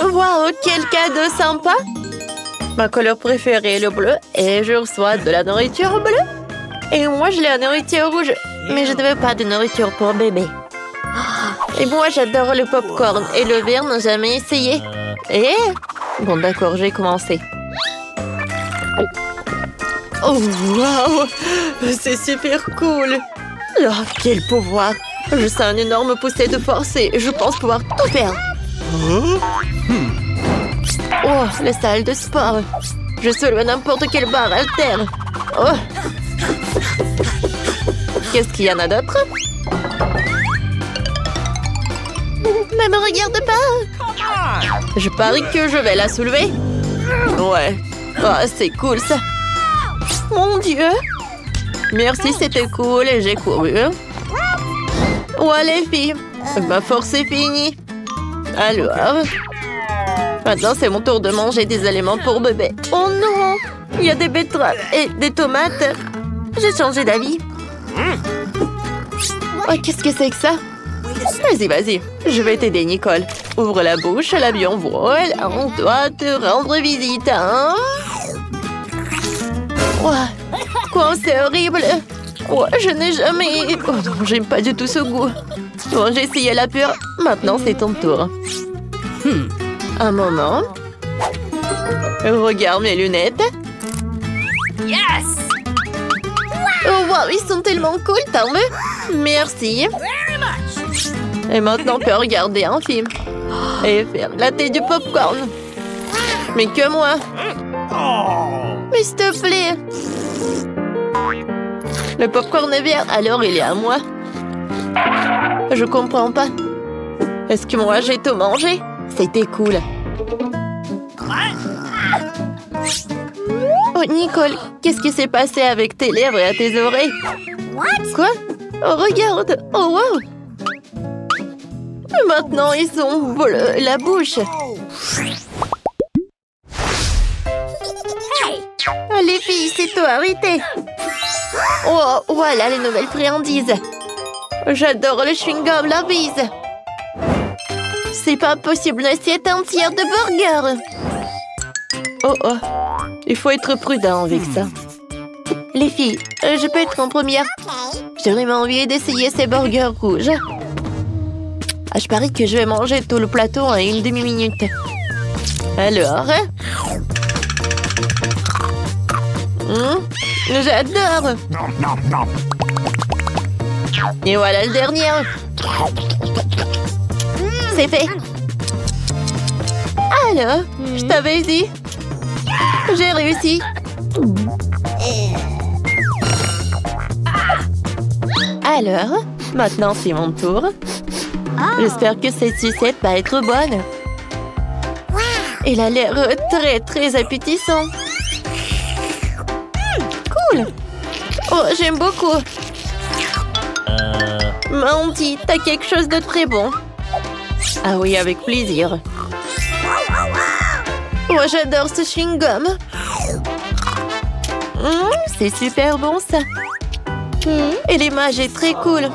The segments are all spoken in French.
Waouh, quel cadeau sympa! Ma couleur préférée est le bleu et je reçois de la nourriture bleue. Et moi, je l'ai la nourriture rouge. Mais je ne veux pas de nourriture pour bébé. Et moi, j'adore le popcorn et le verre n'a jamais essayé. Et... Bon, d'accord, j'ai commencé. Oh, waouh! C'est super cool! Oh, quel pouvoir! Je sens une énorme poussée de force et je pense pouvoir tout faire. Oh, la salle de sport. Je soulève n'importe quelle barre haltère. Oh! Qu'est-ce qu'il y en a d'autre? Ne me regarde pas! Je parie que je vais la soulever. Ouais. Oh, c'est cool ça. Mon Dieu! Merci, c'était cool et j'ai couru. Ouais, les filles, ma force est finie. Alors, maintenant c'est mon tour de manger des aliments pour bébé. Oh non! Il y a des betteraves et des tomates. J'ai changé d'avis. Oh, qu'est-ce que c'est que ça? Vas-y, vas-y. Je vais t'aider, Nicole. Ouvre la bouche, l'avion vole. On doit te rendre visite, hein? Ouais. Quoi, c'est horrible. Ouais, je n'ai jamais... Oh non, j'aime pas du tout ce goût. Bon, j'ai essayé la pure. Maintenant, c'est ton tour. Un moment. Regarde mes lunettes. Yes! Oh, wow, ils sont tellement cool, t'en veux? Merci. Et maintenant, on peut regarder un film. Et faire la thé du popcorn. Mais que moi. Mais s'il te plaît. Le popcorn est vert, alors il est à moi. Je comprends pas. Est-ce que moi j'ai tout mangé? C'était cool. Oh, Nicole, qu'est-ce qui s'est passé avec tes lèvres et à tes oreilles? Quoi? Oh, regarde! Oh, wow! Maintenant, ils sont bleus, la bouche. Oh, les filles, c'est toi, arrêtez! Oh, voilà les nouvelles friandises. J'adore le chewing-gum, la bise. C'est pas possible, une assiette entière de burgers. Oh, oh. Il faut être prudent avec ça. Les filles, je peux être en première? J'ai vraiment envie d'essayer ces burgers rouges. Ah, je parie que je vais manger tout le plateau en une demi-minute. Alors? J'adore! Et voilà le dernier. C'est fait. Alors, je t'avais dit. J'ai réussi. Alors, maintenant c'est mon tour. J'espère que cette sucette va être bonne. Elle a l'air très très appétissant. Cool. Oh, j'aime beaucoup. Mandy, t'as quelque chose de très bon. Ah oui, avec plaisir. Oh, j'adore ce chewing-gum. C'est super bon, ça. Et l'image est très cool.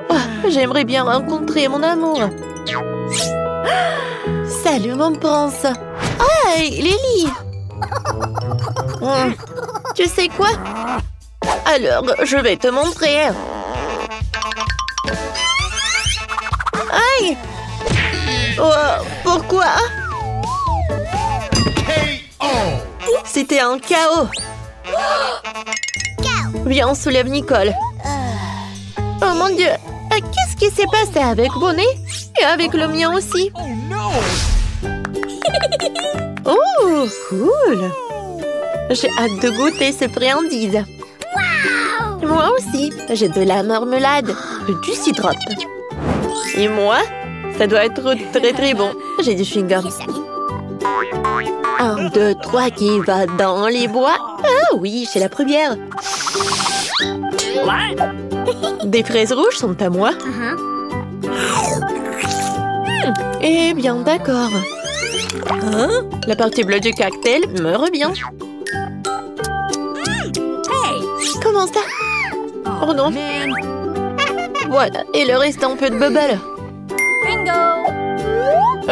Oh, j'aimerais bien rencontrer mon amour. Salut, mon prince. Hey, Lily. Tu sais quoi? Alors, je vais te montrer. Aïe! Oh, pourquoi? C'était un chaos. Viens, on soulève Nicole. Oh mon Dieu! Qu'est-ce qui s'est passé avec Bonnet? Et avec le mien aussi. Oh, cool! J'ai hâte de goûter ces friandises. Moi aussi, j'ai de la marmelade, du syrup. Et moi, ça doit être très très bon. J'ai du chewing-gum. 1, 2, 3, qui va dans les bois? Ah oui, c'est la première. Des fraises rouges sont à moi. Eh bien, d'accord. La partie bleue du cocktail me revient. Comment ça? Oh non. Voilà, et le restant un peu de bubble. Bingo!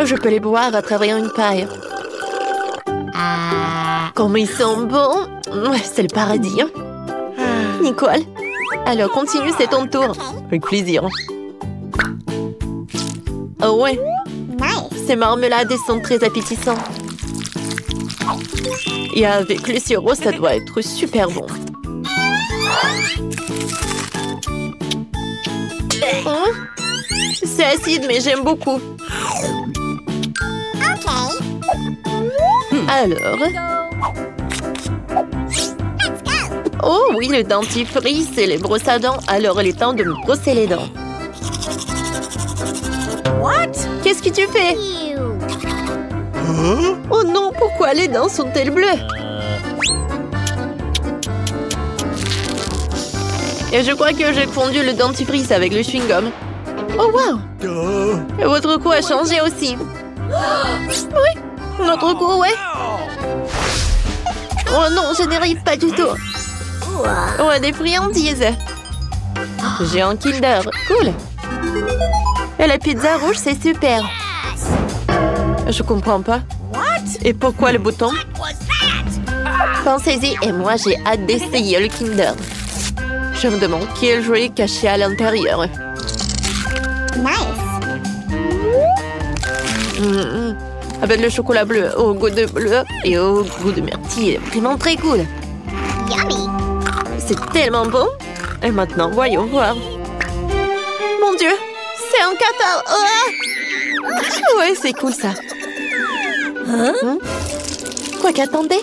Je peux les boire à travers une paille. Comme ils sont bons. Ouais, c'est le paradis. Hein? Nicole. Alors, continue, c'est ton tour. Avec plaisir. Oh ouais. Ces marmelades sont très appétissantes. Et avec le sirop, ça doit être super bon. Hein? C'est acide, mais j'aime beaucoup. Alors... Oh oui, le dentifrice et les brosses à dents. Alors, il est temps de me brosser les dents. Qu'est-ce que tu fais? Oh non, pourquoi les dents sont-elles bleues? Et je crois que j'ai fondu le dentifrice avec le chewing-gum. Oh wow! Et votre cou a changé aussi. Oui, notre cou, ouais. Oh non, je n'y arrive pas du tout. Oh, des friandises. J'ai un Kinder. Cool. Et la pizza rouge, c'est super. Je comprends pas. Et pourquoi le bouton? Pensez-y, et moi, j'ai hâte d'essayer le Kinder. Je me demande quel jouet est caché à l'intérieur. Avec le chocolat bleu au goût de bleu et au goût de myrtille. Vraiment très cool. C'est tellement bon. Et maintenant, voyons voir. Mon Dieu, c'est un catar. Oh ouais, c'est cool ça. Quoi qu'attendez?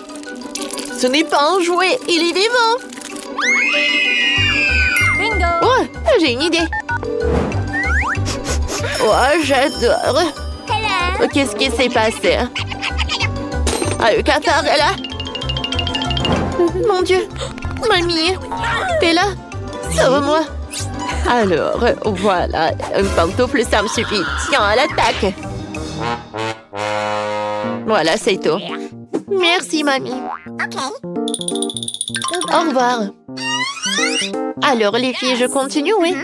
Ce n'est pas un jouet, il est vivant. Bingo! Oh, j'ai une idée. Oh, j'adore. Oh, qu'est-ce qui s'est passé? Ah, le cafard est là. Mon Dieu. Mamie, t'es là? Sauve-moi. Alors, voilà. Une pantoufle, ça me suffit. Tiens, à l'attaque. Voilà, c'est tout. Merci, mamie. Au revoir. Alors, les filles, je continue, oui?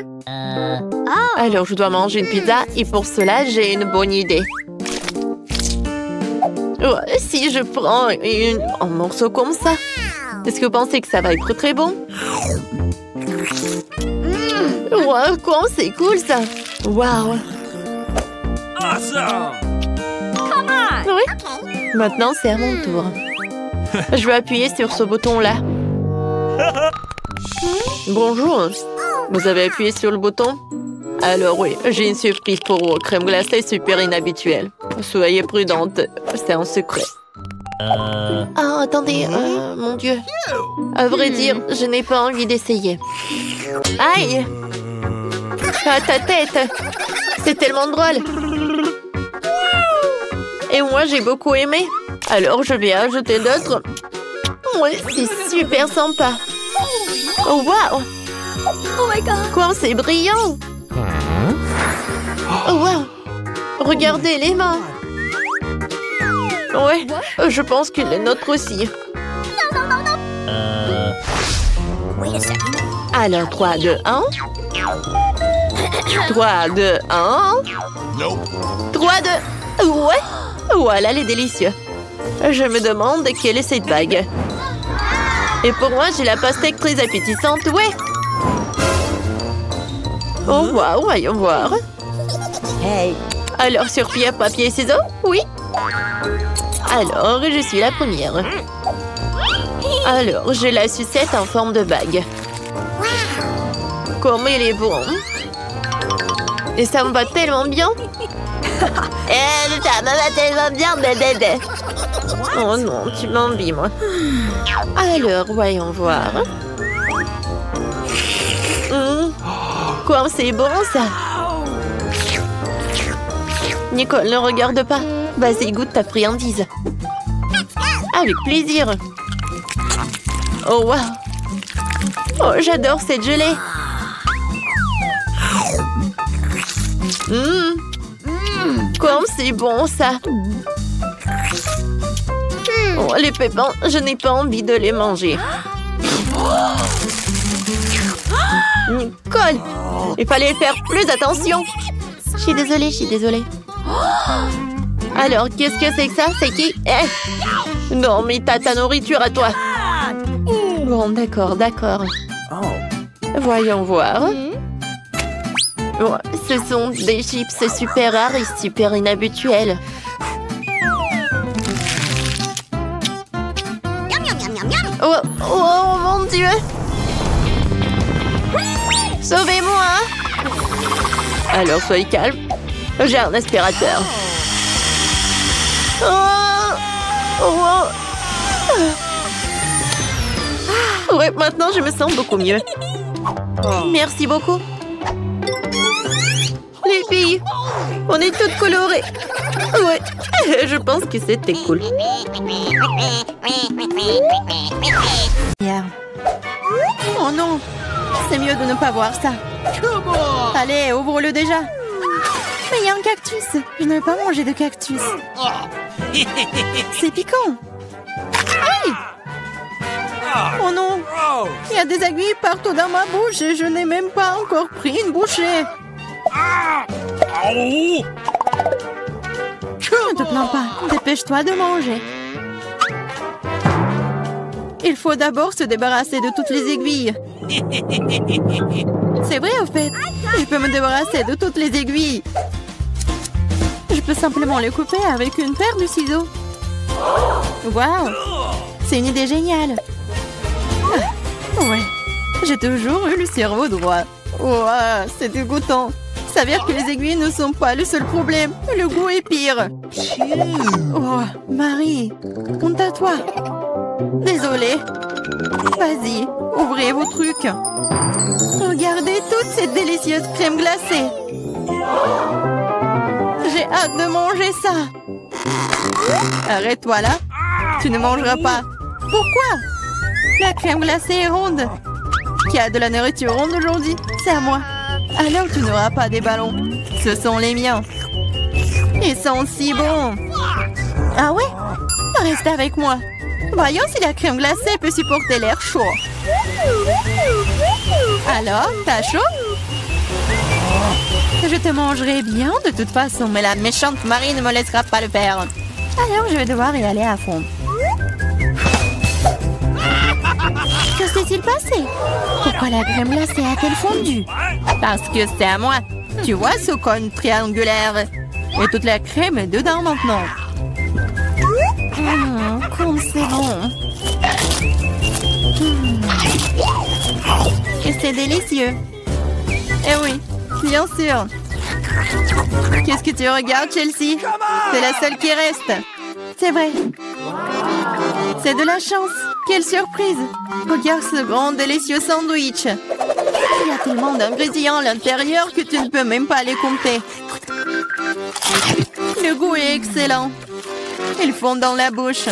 Alors, je dois manger une pizza et pour cela, j'ai une bonne idée. Oh, si je prends un morceau comme ça, est-ce que vous pensez que ça va être très bon? Wow, quoi, c'est cool ça! Wow! Awesome! Come on! Oui? Maintenant, c'est à mon tour. Je vais appuyer sur ce bouton-là. Bonjour! Vous avez appuyé sur le bouton? Alors oui, j'ai une surprise pour vous. Crème glacée super inhabituelle. Soyez prudente, c'est un secret. Ah, attendez, mon Dieu. À vrai dire, je n'ai pas envie d'essayer. Aïe! À ta tête! C'est tellement drôle! Et moi, j'ai beaucoup aimé. Alors, je vais ajouter d'autres. Oui, c'est super sympa. Oh, wow! Oh my god! Quoi, c'est brillant! Oh, wow! Regardez les mains! Ouais, je pense que les nôtres aussi. Alors, 3, 2, 1. 3, 2, 1. 3, 2... Ouais! Voilà les délicieux. Je me demande quelle est cette bague. Et pour moi, j'ai la pastèque très appétissante, ouais! Oh, wow, voyons voir. Hey! Alors, sur pierre, papier, ciseaux? Oui. Alors, je suis la première. Alors, j'ai la sucette en forme de bague. Comme il est bon. Et ça me va tellement bien. Ça me va tellement bien, bébé. Oh non, tu m'envies, Alors, voyons voir. Quoi, c'est bon, ça? Nicole, ne regarde pas. Vas-y, goûte ta friandise. Avec plaisir. Oh, wow. Oh, j'adore cette gelée. Comme c'est bon, ça. Oh, les pépins, je n'ai pas envie de les manger. Nicole, il fallait faire plus attention. Je suis désolée, Alors, qu'est-ce que c'est que ça? C'est qui? Eh! Non, mais t'as ta nourriture à toi. Bon, d'accord, d'accord. Voyons voir. Oh, ce sont des chips super rares et super inhabituels. Oh, oh mon Dieu! Sauvez-moi! Alors, soyez calme. J'ai un aspirateur. Ouais, maintenant je me sens beaucoup mieux. Merci beaucoup. Les filles, on est toutes colorées. Ouais, je pense que c'était cool. Oh non, c'est mieux de ne pas voir ça. Allez, ouvre-le déjà. Mais il y a un cactus. Je ne veux pas manger de cactus. C'est piquant. Aïe! Oh non! Il y a des aiguilles partout dans ma bouche et je n'ai même pas encore pris une bouchée. Ne te plains pas. Dépêche-toi de manger. Il faut d'abord se débarrasser de toutes les aiguilles. C'est vrai, au fait. Je peux me débarrasser de toutes les aiguilles. Je peux simplement les couper avec une paire de ciseaux. Waouh! C'est une idée géniale. Ah, ouais. J'ai toujours eu le cerveau droit. Wow, c'est dégoûtant. S'avère que les aiguilles ne sont pas le seul problème. Le goût est pire. Oh, Marie, honte à toi. Désolée. Vas-y, ouvrez vos trucs. Regardez toute cette délicieuse crème glacée. J'ai hâte de manger ça. Arrête-toi là. Tu ne mangeras pas. Pourquoi? La crème glacée est ronde. Qui a de la nourriture ronde aujourd'hui? C'est à moi. Alors tu n'auras pas des ballons. Ce sont les miens. Ils sont si bons. Ah ouais? Reste avec moi. Voyons si la crème glacée peut supporter l'air chaud. Alors, t'as chaud? Je te mangerai bien de toute façon, mais la méchante Marie ne me laissera pas le faire. Alors je vais devoir y aller à fond. Que s'est-il passé? Pourquoi la crème glacée a-t-elle fondu? Parce que c'est à moi. Tu vois ce cône triangulaire? Et toute la crème est dedans maintenant. Comme c'est bon. Et c'est délicieux. Eh oui, bien sûr. Qu'est-ce que tu regardes, Chelsea? C'est la seule qui reste. C'est vrai. C'est de la chance. Quelle surprise. Regarde ce grand délicieux sandwich. Il y a tellement d'ingrédients à l'intérieur que tu ne peux même pas les compter. Le goût est excellent. Ils font dans la bouche.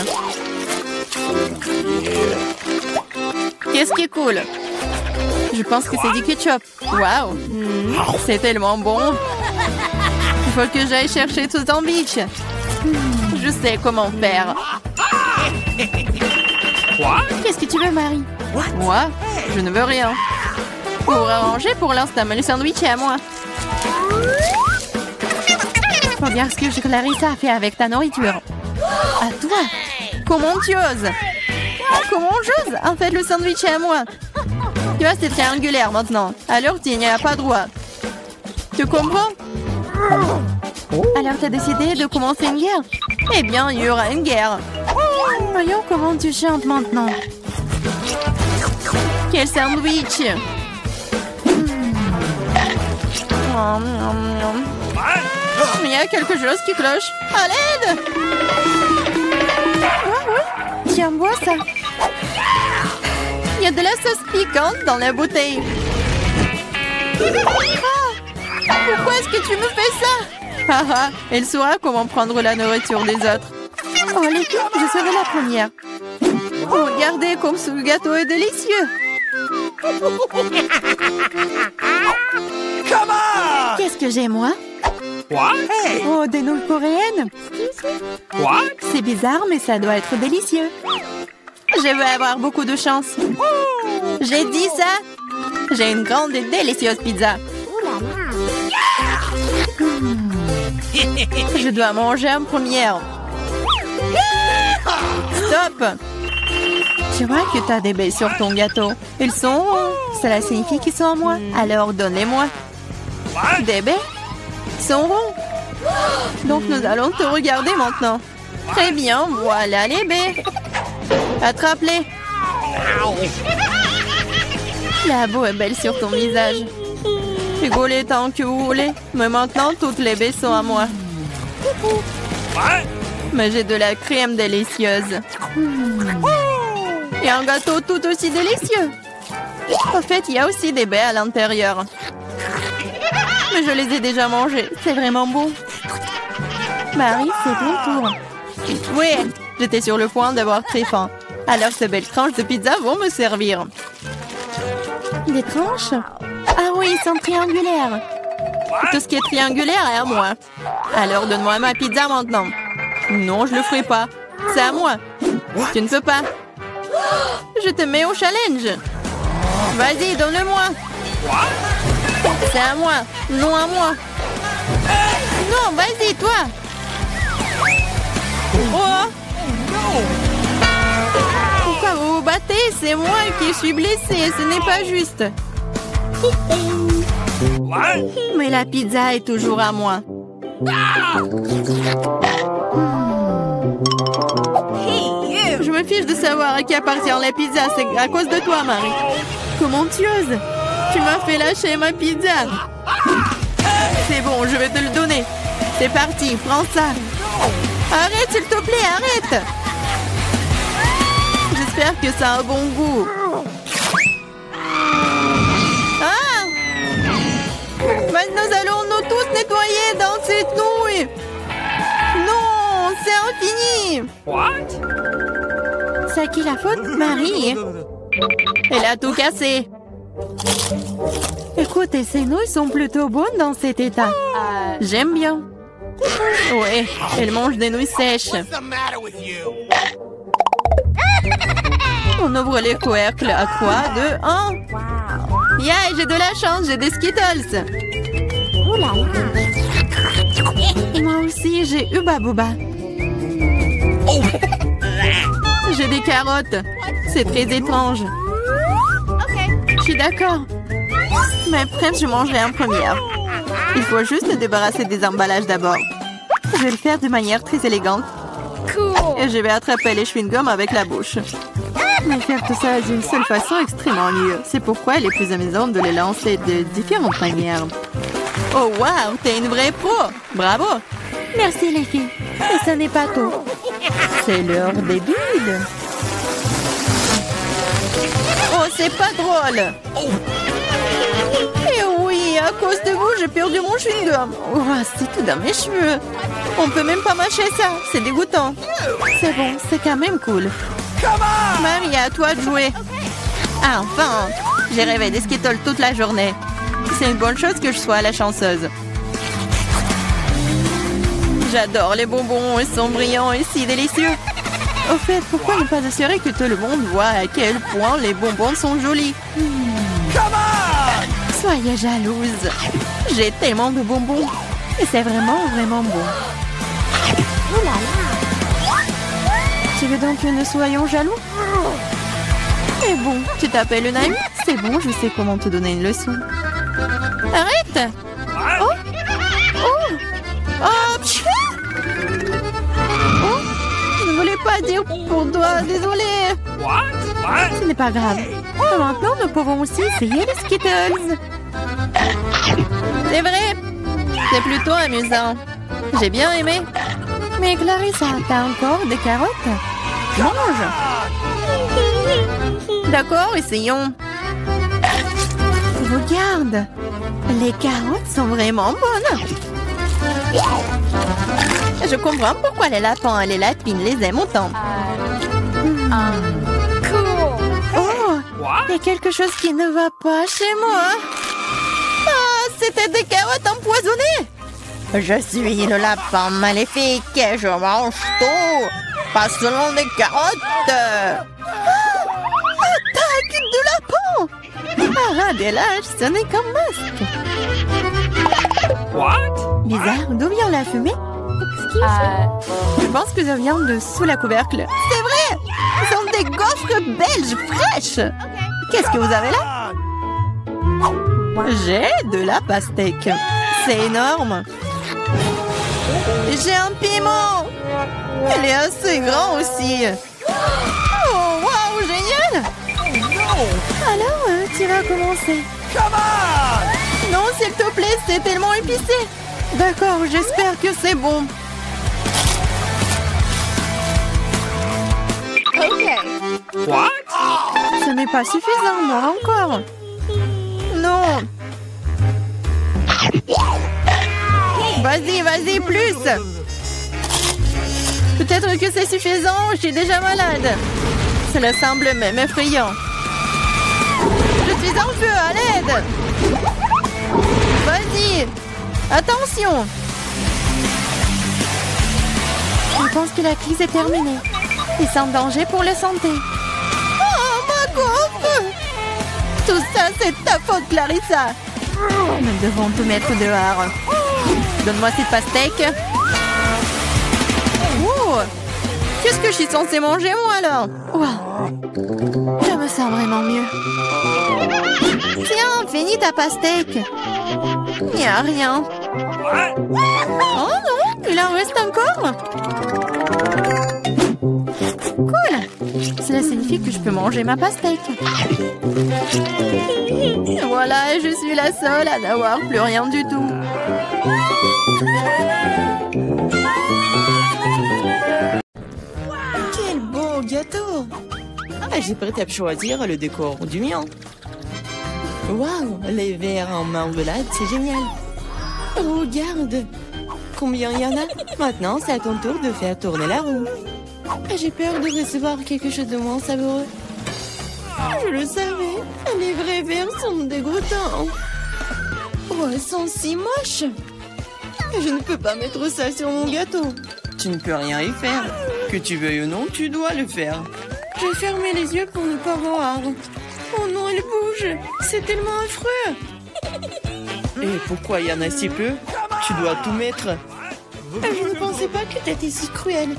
Qu'est-ce qui est cool? Je pense que c'est du ketchup. Waouh! C'est tellement bon. Il faut que j'aille chercher ce sandwich. Je sais comment faire. Qu'est-ce que tu veux, Marie? Moi? Je ne veux rien. Pour arranger pour l'instant, mais le sandwich est à moi. Regarde ce que Clarissa a fait avec ta nourriture. À toi? Comment tu oses? Comment j'ose? En fait, le sandwich est à moi. Tu vois, c'est triangulaire maintenant. Alors, tu n'y as pas droit. Tu comprends? Alors, tu as décidé de commencer une guerre? Eh bien, il y aura une guerre. Voyons comment tu chantes maintenant. Quel sandwich! Il y a quelque chose qui cloche. À l'aide! Ah oui, tiens, bois ça. Il y a de la sauce piquante dans la bouteille. Ah, pourquoi est-ce que tu me fais ça? Haha, elle saura comment prendre la nourriture des autres. Oh les filles, je serai la première. Regardez comme ce gâteau est délicieux. Qu'est-ce que j'ai moi? Oh, des nouilles coréennes. C'est bizarre, mais ça doit être délicieux. Je vais avoir beaucoup de chance. J'ai dit ça. J'ai une grande et délicieuse pizza. Je dois manger en première. Stop! Je vois que tu as des baies sur ton gâteau. Ils sont ronds. Cela signifie qu'ils sont à moi. Alors donne-les-moi. Des baies? Ils sont ronds. Donc nous allons te regarder maintenant. Très bien, voilà les baies. Attrape-les. La boue est belle sur ton visage. Rigolez tant que vous voulez. Mais maintenant, toutes les baies sont à moi. Mais j'ai de la crème délicieuse. Et un gâteau tout aussi délicieux. En fait, il y a aussi des baies à l'intérieur. Mais je les ai déjà mangées. C'est vraiment bon. Marie, c'est ton tour. Oui, j'étais sur le point d'avoir très faim. Alors ces belles tranches de pizza vont me servir. Des tranches? Ah oui, ils sont triangulaires. Tout ce qui est triangulaire est à moi. Alors donne-moi ma pizza maintenant. Non, je le ferai pas. C'est à moi. Tu ne peux pas. Je te mets au challenge. Vas-y, donne-le-moi. C'est à moi. Non à moi. Non, vas-y, toi. Oh. Pourquoi vous vous battez? C'est moi qui suis blessée. Ce n'est pas juste. Mais la pizza est toujours à moi. Je me fiche de savoir à qui appartient la pizza. C'est à cause de toi, Marie. Comment tu oses? Tu m'as fait lâcher ma pizza. C'est bon, je vais te le donner. C'est parti, prends ça. Arrête, s'il te plaît, arrête. J'espère que ça a un bon goût. Ah! Mais nous allons nous tous nettoyer dans cette nouille. Non, c'est infini. C'est à qui la faute? Marie. Elle a tout cassé. Écoutez, ces nouilles sont plutôt bonnes dans cet état. J'aime bien. Ouais, elle mange des nouilles sèches. On ouvre les couvercles à 3, 2, 1. Yeah, j'ai de la chance, j'ai des Skittles. Moi aussi, j'ai Hubba Bubba. J'ai des carottes. C'est très étrange. Je suis d'accord. Mais presque, je mangerai en première. Il faut juste se débarrasser des emballages d'abord. Je vais le faire de manière très élégante. Et je vais attraper les chewing-gums avec la bouche. Mais faire tout ça d'une seule façon est extrêmement ennuyeux. C'est pourquoi il est plus amusant de les lancer de différentes manières. Oh wow, t'es une vraie pro! Bravo! Merci les filles. Mais ce n'est pas tout. C'est l'heure des bulles. Oh, c'est pas drôle! Et oui, à cause de vous, j'ai perdu mon chewing-gum. Oh, c'est tout dans mes cheveux. On peut même pas mâcher ça. C'est dégoûtant. C'est bon, c'est quand même cool. Marie, à toi de jouer. Ah, enfin! J'ai rêvé des Skittles toute la journée. C'est une bonne chose que je sois la chanceuse. J'adore les bonbons, ils sont brillants et si délicieux. Au fait, pourquoi ne pas assurer que tout le monde voit à quel point les bonbons sont jolis? Soyez jalouse. J'ai tellement de bonbons. Et c'est vraiment, vraiment bon. Oh là là. Tu veux donc que nous soyons jaloux? Et bon, tu t'appelles une amie? C'est bon, je sais comment te donner une leçon. Arrête! Oh! Oh! Oh! Pfiou! Oh! Je ne voulais pas dire pour toi, désolée. Ce n'est pas grave. Maintenant, nous pouvons aussi essayer les Skittles. C'est vrai. C'est plutôt amusant. J'ai bien aimé. Mais Clarissa, t'as encore des carottes? Mange! D'accord, essayons. Regarde. Les carottes sont vraiment bonnes. Je comprends pourquoi les lapins et les lapines les aiment autant. Oh, il y a quelque chose qui ne va pas chez moi. Ah, c'était des carottes empoisonnées. Je suis le lapin maléfique et je mange tout. Pas seulement des carottes. Attaque de lapin. Ah, des lâches, ce n'est qu'un masque. What? Bizarre, d'où vient la fumée? Je pense que ça vient de sous la couvercle. C'est vrai! Ce sont des gaufres belges fraîches! Qu'est-ce que vous avez là? J'ai de la pastèque. C'est énorme. J'ai un piment. Elle est assez grand aussi. Oh, waouh, génial! Alors, tu vas commencer. Non, s'il te plaît, c'est tellement épicé. D'accord, j'espère que c'est bon. What? Ce n'est pas suffisant, moi encore. Non. Vas-y, vas-y, plus. Peut-être que c'est suffisant, je suis déjà malade. Cela semble même effrayant. Je suis en feu, à l'aide. Vas-y. Attention. Je pense que la crise est terminée. Et sans danger pour la santé. Oh, ma gaufre! Tout ça, c'est ta faute, Clarissa. Nous devons tout mettre dehors. Donne-moi cette pastèque. Oh! Qu'est-ce que je suis censée manger, moi, alors? Wow. Je me sens vraiment mieux. Tiens, finis ta pastèque. Il n'y a rien. Oh non, il en reste encore. Cool. Cela signifie que je peux manger ma pastèque. Voilà, je suis la seule à n'avoir plus rien du tout. Quel beau gâteau! J'ai prêt à choisir le décor du mien. Waouh, les verres en marmelade, c'est génial. Regarde, combien il y en a. Maintenant, c'est à ton tour de faire tourner la roue. J'ai peur de recevoir quelque chose de moins savoureux. Je le savais, les vrais verres sont dégoûtants. Oh, ils sont si moches. Je ne peux pas mettre ça sur mon gâteau. Tu ne peux rien y faire. Que tu veuilles ou non, tu dois le faire. J'ai fermé les yeux pour ne pas voir. Oh non, elle bouge. C'est tellement affreux. Et pourquoi il y en a si peu? Tu dois tout mettre. Je ne pensais pas que tu étais si cruelle.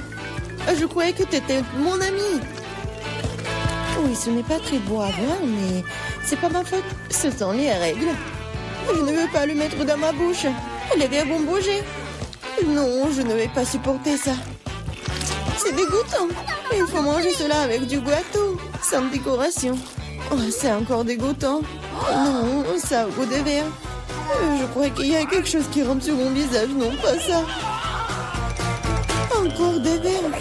Je croyais que tu étais mon ami. Oui, ce n'est pas très beau à voir, mais c'est pas ma faute. Ce sont les règles. Je ne veux pas le mettre dans ma bouche. Les verres vont bouger. Non, je ne vais pas supporter ça. C'est dégoûtant. Il faut manger cela avec du gâteau, sans décoration. Oh, c'est encore dégoûtant. Non, ça a goût de verre. Je crois qu'il y a quelque chose qui rentre sur mon visage, non pas ça. Encore des verres.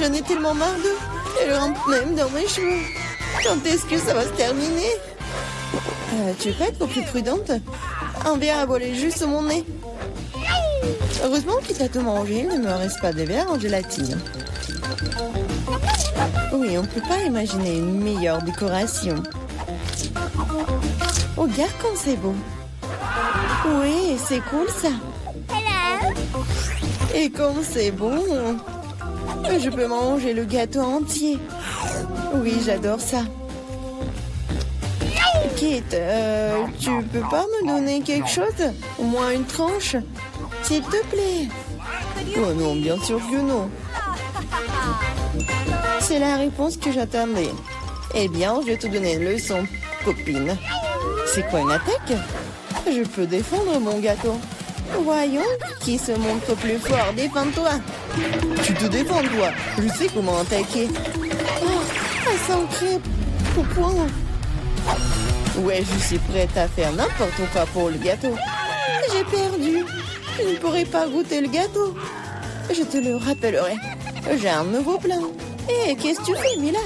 J'en ai tellement marre d'eux. Elles rentrent même dans mes cheveux. Quand est-ce que ça va se terminer? Tu peux être plus prudente? Un verre a volé juste mon nez. Heureusement que tu as tout mangé. Il ne me reste pas de verre en gélatine. Oui, on ne peut pas imaginer une meilleure décoration. Regarde comme c'est beau. Oui, c'est cool ça. Et comme c'est bon, je peux manger le gâteau entier. Oui, j'adore ça. Kate, tu peux pas me donner quelque chose? Au moins une tranche? S'il te plaît. Oh non, bien sûr que non. C'est la réponse que j'attendais. Eh bien, je vais te donner une leçon, copine. C'est quoi une attaque? Je peux défendre mon gâteau. Voyons qui se montre plus fort. Défends-toi. Tu te défends, toi. Je sais comment attaquer. Oh, un sang crêpe au point. Ouais, je suis prête à faire n'importe quoi pour le gâteau. J'ai perdu. Je ne pourrai pas goûter le gâteau. Je te le rappellerai. J'ai un nouveau plan. Hé, qu'est-ce que tu fais, Mila?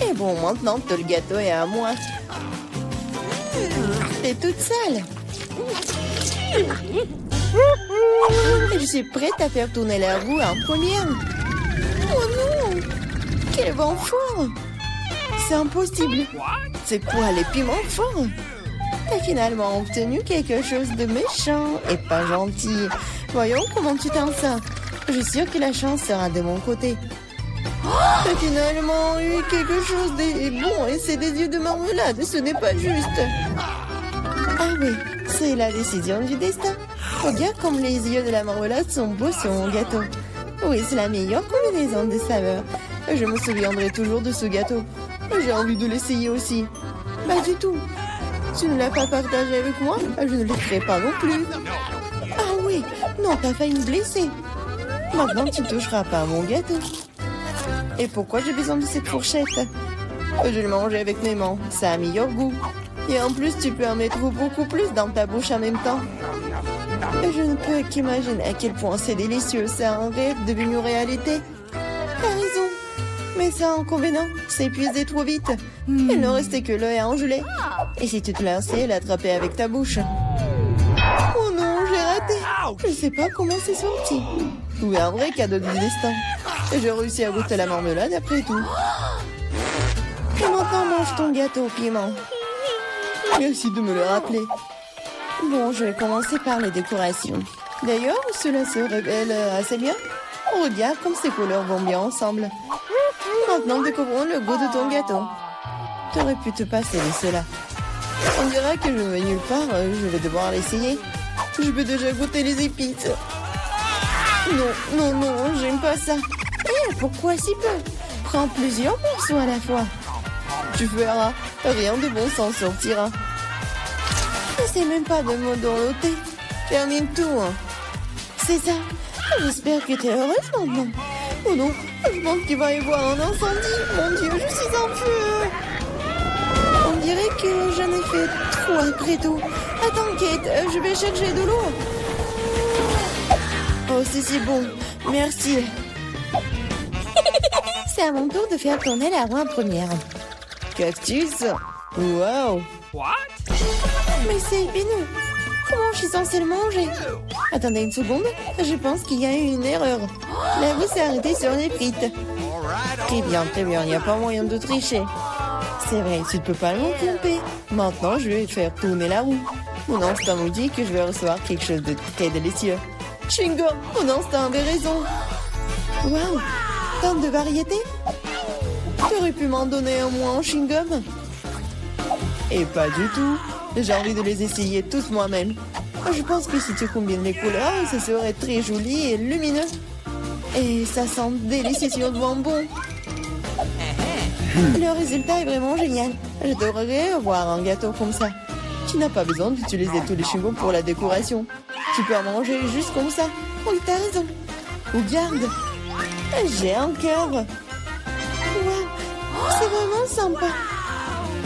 Et bon, maintenant que le gâteau est à moi. T'es toute sale. Je suis prête à faire tourner la roue en première. Oh non! Quel vent fort! C'est impossible. C'est quoi les piments forts? T'as finalement obtenu quelque chose de méchant et pas gentil. Voyons comment tu t'en sors. Je suis sûre que la chance sera de mon côté. T'as finalement eu quelque chose de bon et c'est des yeux de marmelade. Ce n'est pas juste. Ah oui, C'est la décision du destin. Regarde comme les yeux de la marmelade sont beaux sur mon gâteau. Oui, c'est la meilleure combinaison de saveurs. Je me souviendrai toujours de ce gâteau. J'ai envie de l'essayer aussi. Pas du tout. Tu ne l'as pas partagé avec moi, je ne le ferai pas non plus. Ah oui, non, t'as failli me blesser. Maintenant, tu ne toucheras pas à mon gâteau. Et pourquoi j'ai besoin de cette fourchette? Je vais le manger avec mes mains, ça a un meilleur goût. Et en plus, tu peux en mettre beaucoup plus dans ta bouche en même temps. Je ne peux qu'imaginer à quel point c'est délicieux. C'est un rêve devenu réalité. T'as raison. Mais ça, inconvénient, c'est épuisé trop vite. Il ne restait que l'œil à engeler. Et si tu te lançais, l'attraper avec ta bouche. Oh non, j'ai raté. Je ne sais pas comment c'est sorti. Oui, un vrai cadeau du destin. Et j'ai réussi à goûter la marmelade après tout. Et maintenant, mange ton gâteau au piment. Merci de me le rappeler. Bon, je vais commencer par les décorations. D'ailleurs, cela se révèle assez bien. Regarde comme ces couleurs vont bien ensemble. Maintenant, découvrons le goût de ton gâteau. Tu aurais pu te passer de cela. On dirait que je ne vais nulle part, je vais devoir l'essayer. Je peux déjà goûter les épices. Non, non, non, j'aime pas ça. Eh, pourquoi si peu? Prends plusieurs morceaux à la fois. Tu verras, rien de bon s'en sortira. N'essaie même pas de me dorloter. Termine tout. Hein. C'est ça. J'espère que tu es heureuse maintenant. Oh non, je pense qu'il va y avoir un incendie. Mon Dieu, je suis en feu. On dirait que j'en ai fait trop après tout. Attends, Kate, je vais chercher de l'eau. Oh, c'est bon. Merci. C'est à mon tour de faire tourner la roue en première. Cactus. Wow. What? Mais c'est épineux. Comment je suis censée le manger? Attendez une seconde. Je pense qu'il y a eu une erreur. La roue s'est arrêtée sur les frites. Très bien, très bien. Il n'y a pas moyen de tricher. C'est vrai, tu ne peux pas me tromper. Maintenant, je vais faire tourner la roue. Mon instinct me dit que je vais recevoir quelque chose de très délicieux. Chewing-gum, mon instinct avait raison. Waouh, tant de variétés. Tu aurais pu m'en donner un moins en chewing-gum? Et pas du tout. J'ai envie de les essayer toutes moi-même. Je pense que si tu combines les couleurs, ça serait très joli et lumineux. Et ça sent délicieusement bon. Le résultat est vraiment génial. J'adorerais avoir un gâteau comme ça. Tu n'as pas besoin d'utiliser tous les chewing-gums pour la décoration. Tu peux en manger juste comme ça. Oui, t'as raison. Regarde. J'ai un cœur. Waouh. C'est vraiment sympa.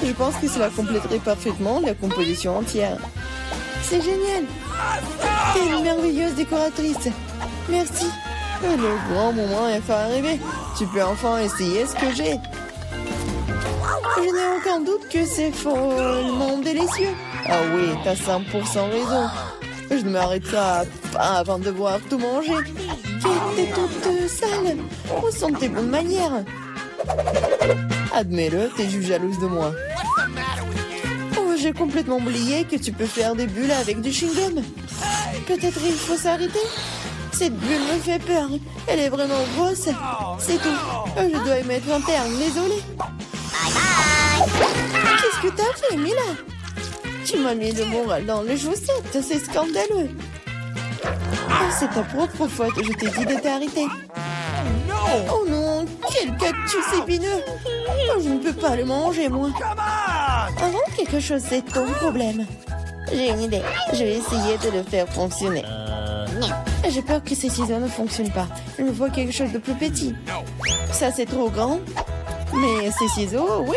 Je pense que cela compléterait parfaitement la composition entière. C'est génial. T'es une merveilleuse décoratrice. Merci. Le grand moment est enfin arrivé. Tu peux enfin essayer ce que j'ai. Je n'ai aucun doute que c'est follement délicieux. Ah oui, t'as 100% raison. Je ne m'arrêterai pas avant de voir tout manger. T'es toute sale. Où sont tes bonnes manières? Admets-le, t'es juste jalouse de moi. Oh, j'ai complètement oublié que tu peux faire des bulles avec du chewing-gum. Peut-être il faut s'arrêter. Cette bulle me fait peur. Elle est vraiment grosse. C'est tout. Je dois y mettre un terme, désolée. Qu'est-ce que t'as fait, Mila? Tu m'as mis le moral dans les chaussettes. C'est scandaleux. Oh, c'est ta propre faute. Je t'ai dit de t'arrêter. Oh non, quel cactus épineux. Oh, je ne peux pas le manger, moi. Avant quelque chose, c'est ton problème. J'ai une idée. Je vais essayer de le faire fonctionner. J'ai peur que ces ciseaux ne fonctionnent pas. Je me vois quelque chose de plus petit. Ça, c'est trop grand. Mais ces ciseaux, oui,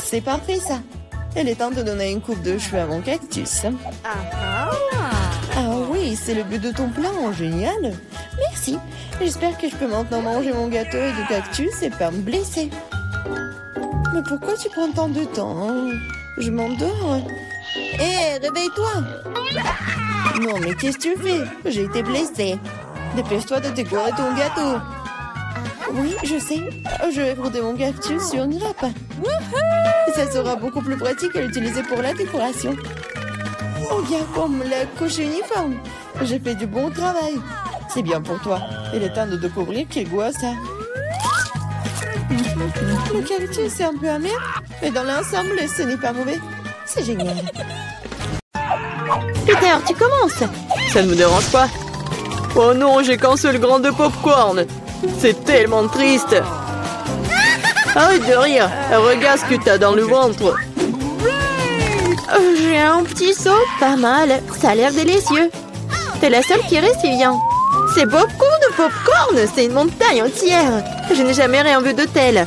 c'est parfait, ça. Il est temps de donner une coupe de cheveux à mon cactus. Ah oui, c'est le but de ton plan. Génial. Merci. J'espère que je peux maintenant manger mon gâteau et du cactus et pas me blesser. Mais pourquoi tu prends tant de temps, hein? Je m'endors. Hé, réveille-toi. Non, mais qu'est-ce que tu fais? J'ai été blessée. Dépêche-toi de décorer ton gâteau. Oui, je sais. Je vais frotter mon cactus sur une grappe. Ça sera beaucoup plus pratique à l'utiliser pour la décoration. Oh, regarde comme la coche uniforme. J'ai fait du bon travail. C'est bien pour toi. Il est temps de découvrir quel goût a ça. Le cactus est un peu amer, mais dans l'ensemble, ce n'est pas mauvais. C'est génial. Peter, tu commences. Ça ne me dérange pas. Oh non, j'ai qu'un seul grain de popcorn. C'est tellement triste. Arrête de rire. Regarde ce que t'as dans le ventre. J'ai un petit seau. Pas mal. Ça a l'air délicieux. T'es la seule qui reste, Vivian. C'est beaucoup de popcorn. C'est une montagne entière. Je n'ai jamais rien vu de tel.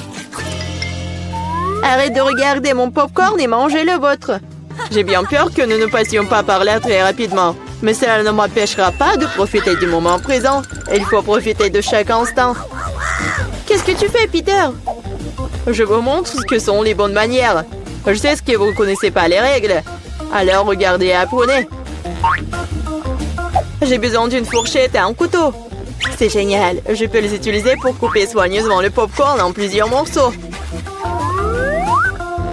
Arrête de regarder mon popcorn et mangez le vôtre. J'ai bien peur que nous ne passions pas par là très rapidement. Mais cela ne m'empêchera pas de profiter du moment présent. Il faut profiter de chaque instant. Qu'est-ce que tu fais, Peter? Je vous montre ce que sont les bonnes manières. Je sais que vous ne connaissez pas les règles. Alors regardez et apprenez. J'ai besoin d'une fourchette et un couteau. C'est génial. Je peux les utiliser pour couper soigneusement le popcorn en plusieurs morceaux.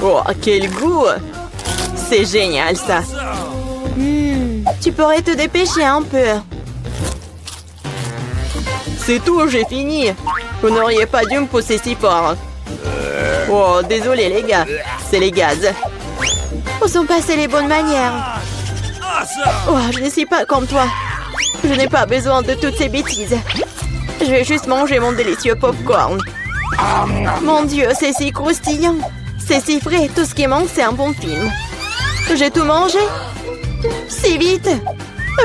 Oh, quel goût! C'est génial, ça. Tu pourrais te dépêcher un peu. C'est tout, j'ai fini. Vous n'auriez pas dû me pousser si fort. Oh, désolé les gars. C'est les gaz. Où sont passées les bonnes manières? Oh, je ne suis pas comme toi. Je n'ai pas besoin de toutes ces bêtises. Je vais juste manger mon délicieux popcorn. Mon Dieu, c'est si croustillant. C'est si frais. Tout ce qui manque, c'est un bon film. J'ai tout mangé. Si vite.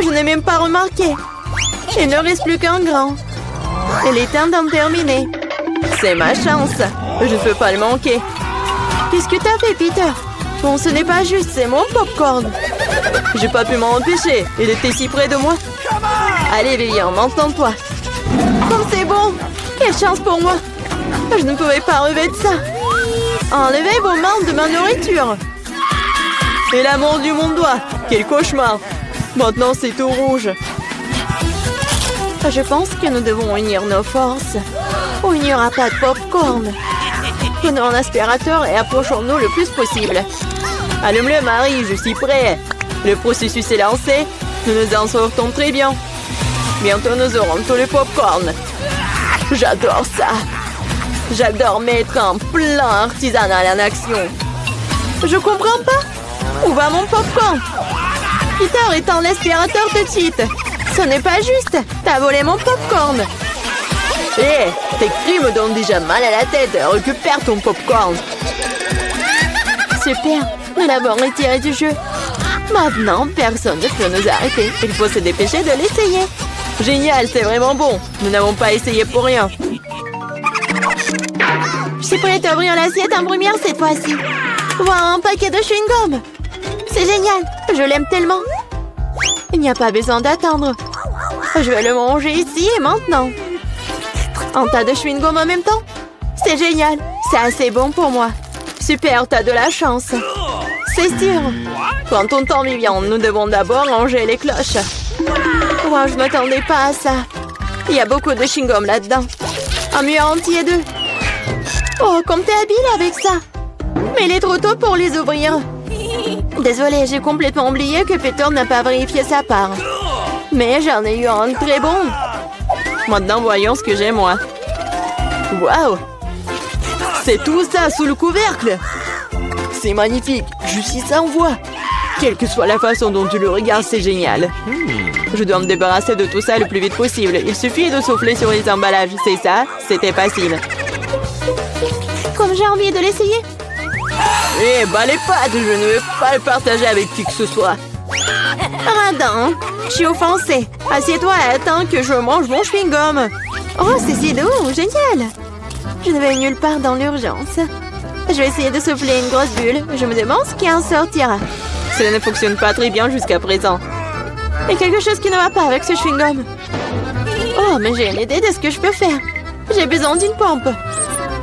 Je n'ai même pas remarqué. Il ne reste plus qu'un grain. Il est temps d'en terminer. C'est ma chance. Je ne peux pas le manquer. Qu'est-ce que t'as fait, Peter? Bon, ce n'est pas juste, c'est mon popcorn. J'ai pas pu m'en empêcher. Il était si près de moi. Allez, Vivian, m'entends-toi. Comme c'est bon. Quelle chance pour moi. Je ne pouvais pas relever de ça. Enlevez vos mains de ma nourriture. Et la mordue mon doigt. Quel cauchemar. Maintenant, c'est tout rouge. Je pense que nous devons unir nos forces. Ou il n'y aura pas de popcorn. Prenons un aspirateur et approchons-nous le plus possible. Allume-le, Marie, je suis prêt. Le processus est lancé. Nous nous en sortons très bien. Bientôt, nous aurons tout le popcorn. J'adore ça. J'adore mettre un plan artisanal en action. Je comprends pas. Où va mon popcorn? Peter, éteins l'aspirateur tout de suite. Ce n'est pas juste. T'as volé mon popcorn. Hé, tes cris me donnent déjà mal à la tête. Récupère ton popcorn. Super. Nous l'avons retiré du jeu. Maintenant, personne ne peut nous arrêter. Il faut se dépêcher de l'essayer. Génial, c'est vraiment bon. Nous n'avons pas essayé pour rien. Je suis prête à ouvrir l'assiette en première cette fois-ci. Voir un paquet de chewing-gum. C'est génial. Je l'aime tellement. Il n'y a pas besoin d'attendre. Je vais le manger ici et maintenant. Un tas de chewing-gum en même temps. C'est génial. C'est assez bon pour moi. Super, t'as de la chance. C'est sûr. Prends ton temps, Vivian. Nous devons d'abord ranger les cloches. Wow, je ne m'attendais pas à ça. Il y a beaucoup de chewing-gum là-dedans. Un mur entier d'eux. Oh, comme t'es habile avec ça. Mais il est trop tôt pour les ouvrir. Désolée, j'ai complètement oublié que Peter n'a pas vérifié sa part. Mais j'en ai eu un très bon. Maintenant, voyons ce que j'ai, moi. Waouh! C'est tout ça sous le couvercle. C'est magnifique. Je suis sans voix. Quelle que soit la façon dont tu le regardes, c'est génial. Je dois me débarrasser de tout ça le plus vite possible. Il suffit de souffler sur les emballages. C'est ça? C'était facile. Comme j'ai envie de l'essayer. Eh, bah les pâtes, je ne veux pas le partager avec qui que ce soit. Radin, je suis offensée. Assieds-toi et attends que je mange mon chewing-gum. Oh, c'est si doux, génial. Je ne vais nulle part dans l'urgence. Je vais essayer de souffler une grosse bulle. Je me demande ce qui en sortira. Cela ne fonctionne pas très bien jusqu'à présent. Il y a quelque chose qui ne va pas avec ce chewing-gum. Oh, mais j'ai une idée de ce que je peux faire. J'ai besoin d'une pompe.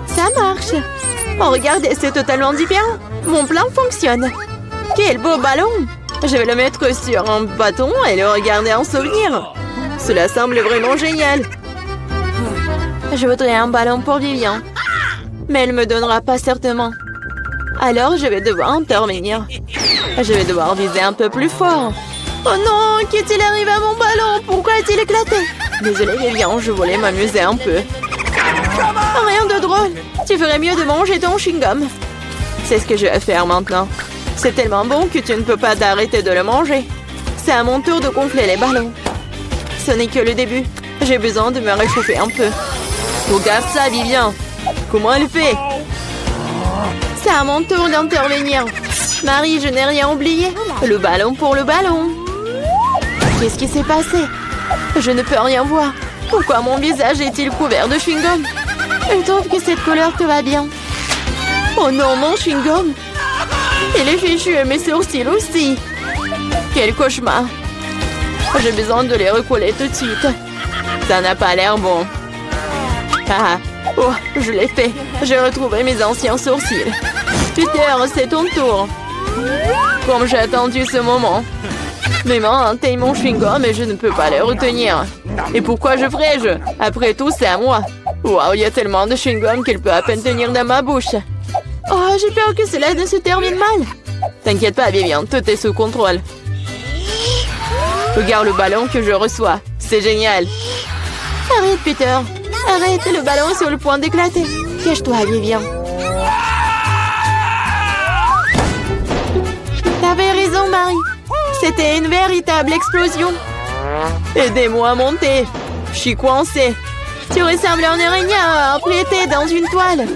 Ça marche. Oh, regardez, c'est totalement différent. Mon plan fonctionne. Quel beau ballon. Je vais le mettre sur un bâton et le regarder en souvenir. Cela semble vraiment génial. Je voudrais un ballon pour Vivian. Mais elle ne me donnera pas certainement. Alors, je vais devoir intervenir. Je vais devoir viser un peu plus fort. Oh non, qu'est-il arrivé à mon ballon? Pourquoi a-t-il éclaté? Désolée, Vivian, je voulais m'amuser un peu. Rien de drôle. Tu ferais mieux de manger ton chewing-gum. C'est ce que je vais faire maintenant. C'est tellement bon que tu ne peux pas t'arrêter de le manger. C'est à mon tour de gonfler les ballons. Ce n'est que le début. J'ai besoin de me réchauffer un peu. Regarde ça, Vivian. Comment elle fait? C'est à mon tour d'intervenir. Marie, je n'ai rien oublié. Le ballon pour le ballon. Qu'est-ce qui s'est passé? Je ne peux rien voir. Pourquoi mon visage est-il couvert de chewing-gum? Je trouve que cette couleur te va bien. Oh non, mon chewing-gum. Il est fichu et mes sourcils aussi. Quel cauchemar. J'ai besoin de les recoller tout de suite. Ça n'a pas l'air bon. Ah, oh, je l'ai fait. J'ai retrouvé mes anciens sourcils. Peter, c'est ton tour. Comme j'ai attendu ce moment. Mes mains atteignent mon chewing-gum et je ne peux pas les retenir. Et pourquoi je ferais-je? Après tout, c'est à moi. Waouh, il y a tellement de chewing-gum qu'il peut à peine tenir dans ma bouche. Oh, j'ai peur que cela ne se termine mal. T'inquiète pas, Vivian, tout est sous contrôle. Regarde le ballon que je reçois. C'est génial. Arrête, Peter. Arrête, le ballon est sur le point d'éclater. Cache-toi, Vivian. T'avais raison, Marie. C'était une véritable explosion. Aidez-moi à monter. Je suis coincée. Tu ressembles à un araignée emplété dans une toile.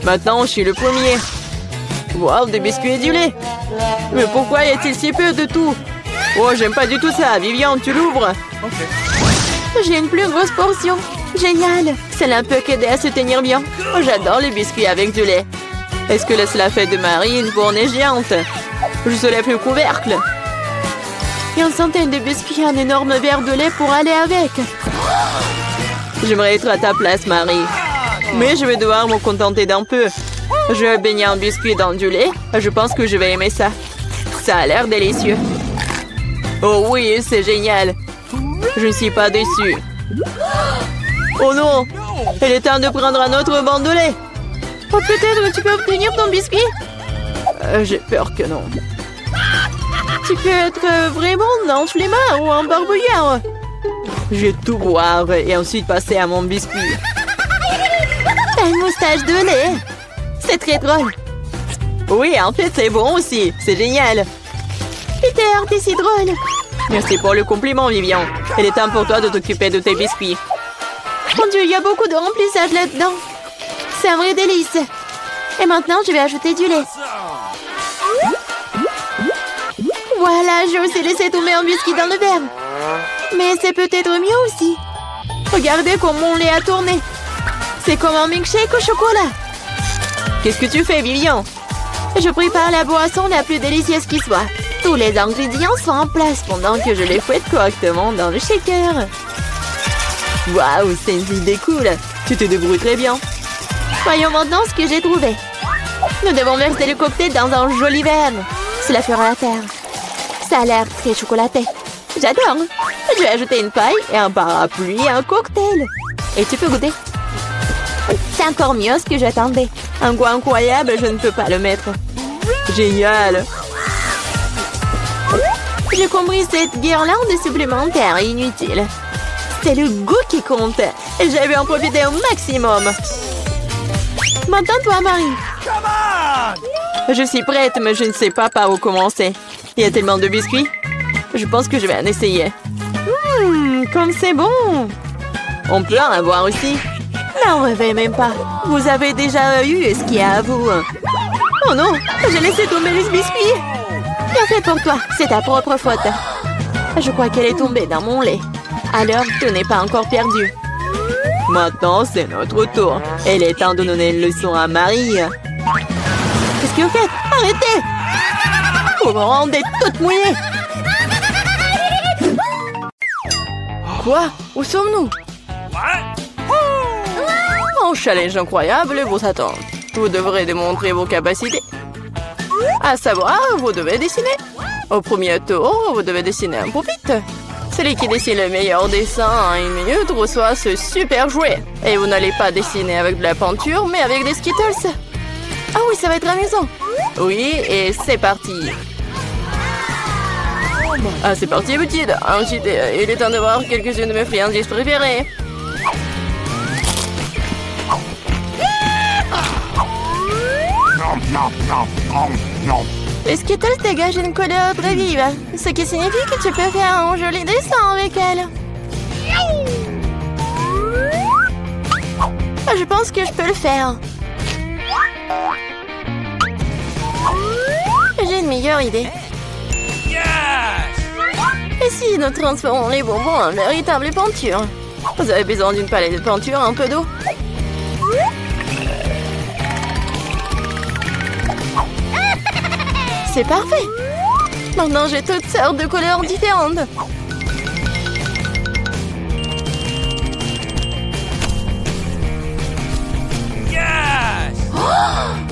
Maintenant, je suis le premier. Wow, des biscuits et du lait. Mais pourquoi y a-t-il si peu de tout? Oh, j'aime pas du tout ça. Vivian, tu l'ouvres? J'ai une plus grosse portion. Génial. Cela peut qu'aider à se tenir bien. Oh, j'adore les biscuits avec du lait. Est-ce que cela fait de Marie une fournaise géante? Je soulève le couvercle. Et une centaine de biscuits et un énorme verre de lait pour aller avec. J'aimerais être à ta place, Marie. Mais je vais devoir me contenter d'un peu. Je vais baigner un biscuit dans du lait. Je pense que je vais aimer ça. Ça a l'air délicieux. Oh oui, c'est génial. Je ne suis pas déçue. Oh non! Il est temps de prendre un autre banc de lait. Oh, peut-être tu peux obtenir ton biscuit? J'ai peur que non. Tu peux être vraiment un flemmard ou un barbouillard. Je vais tout boire et ensuite passer à mon biscuit. T'as une moustache de lait. C'est très drôle. Oui, en fait, c'est bon aussi. C'est génial. Peter, t'es si drôle. Merci pour le compliment, Vivian. Il est temps pour toi de t'occuper de tes biscuits. Mon Dieu, il y a beaucoup de remplissage là-dedans. C'est un vrai délice. Et maintenant, je vais ajouter du lait. Voilà, j'ai aussi laissé tomber un biscuit dans le verre. Mais c'est peut-être mieux aussi. Regardez comme mon lait a tourné. C'est comme un milkshake au chocolat. Qu'est-ce que tu fais, Vivian? Je prépare la boisson la plus délicieuse qui soit. Tous les ingrédients sont en place pendant que je les fouette correctement dans le shaker. Waouh, c'est une idée cool. Tu te débrouilles très bien. Voyons maintenant ce que j'ai trouvé. Nous devons verser le cocktail dans un joli verre. Cela fera l'affaire. Ça a l'air très chocolaté. J'adore. Je vais ajouter une paille et un parapluie et un cocktail. Et tu peux goûter. C'est encore mieux ce que j'attendais. Un goût incroyable, je ne peux pas le mettre. Génial. J'ai compris cette guirlande supplémentaire inutile. C'est le goût qui compte. Et je vais en profiter au maximum. Maintenant, toi, Marie. Je suis prête, mais je ne sais pas par où commencer. Il y a tellement de biscuits. Je pense que je vais en essayer. Comme c'est bon. On peut en avoir aussi. N'en rêvez même pas. Vous avez déjà eu ce qu'il y a à vous. Oh non, j'ai laissé tomber les biscuits. Bien fait pour toi, c'est ta propre faute. Je crois qu'elle est tombée dans mon lait. Alors, tout n'est pas encore perdu. Maintenant, c'est notre tour. Il est temps de donner une leçon à Marie. Qu'est-ce que vous faites? Arrêtez! Vous me rendez toute mouillée. Quoi? Où sommes-nous? Un challenge incroyable vous attend. Vous devrez démontrer vos capacités. À savoir, vous devez dessiner. Au premier tour, vous devez dessiner un pupitre. Celui qui dessine le meilleur dessin en 1 minute reçoit ce super jouet. Et vous n'allez pas dessiner avec de la peinture, mais avec des Skittles. Ah oui, ça va être amusant. Oui, et c'est parti. Ah, c'est parti, petite. Ensuite, il est temps de voir quelques-unes de mes friandises préférées. Les Skittles dégagent une couleur très vive, ce qui signifie que tu peux faire un joli dessin avec elle. Je pense que je peux le faire. J'ai une meilleure idée. Et si nous transformons les bonbons en véritable peinture? Vous avez besoin d'une palette de peinture, un peu d'eau. C'est parfait. Maintenant, j'ai toutes sortes de couleurs différentes.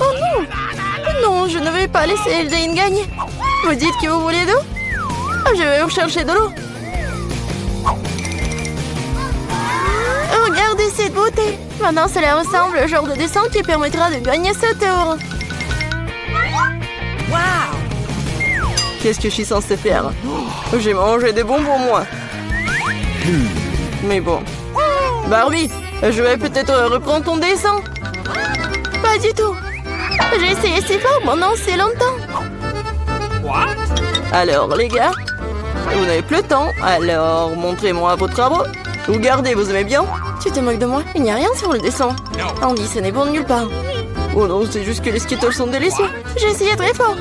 Oh non! Non, je ne vais pas laisser Jane gagner. Vous dites que vous voulez d'eau? Je vais vous chercher de l'eau. Regardez cette beauté. Maintenant, cela ressemble au genre de dessin qui permettra de gagner ce tour. Wow! Qu'est-ce que je suis censée faire? J'ai mangé des bonbons, moi. Mais bon. Barbie, je vais peut-être reprendre ton dessin. Pas du tout. J'ai essayé si fort pendant si longtemps. Alors, les gars, vous n'avez plus le temps, alors montrez-moi vos travaux. Vous gardez, vous aimez bien? Tu te moques de moi? Il n'y a rien sur le dessin. Andy, ce n'est bon de nulle part. Oh non, c'est juste que les Skittles sont délicieux. J'ai essayé très fort.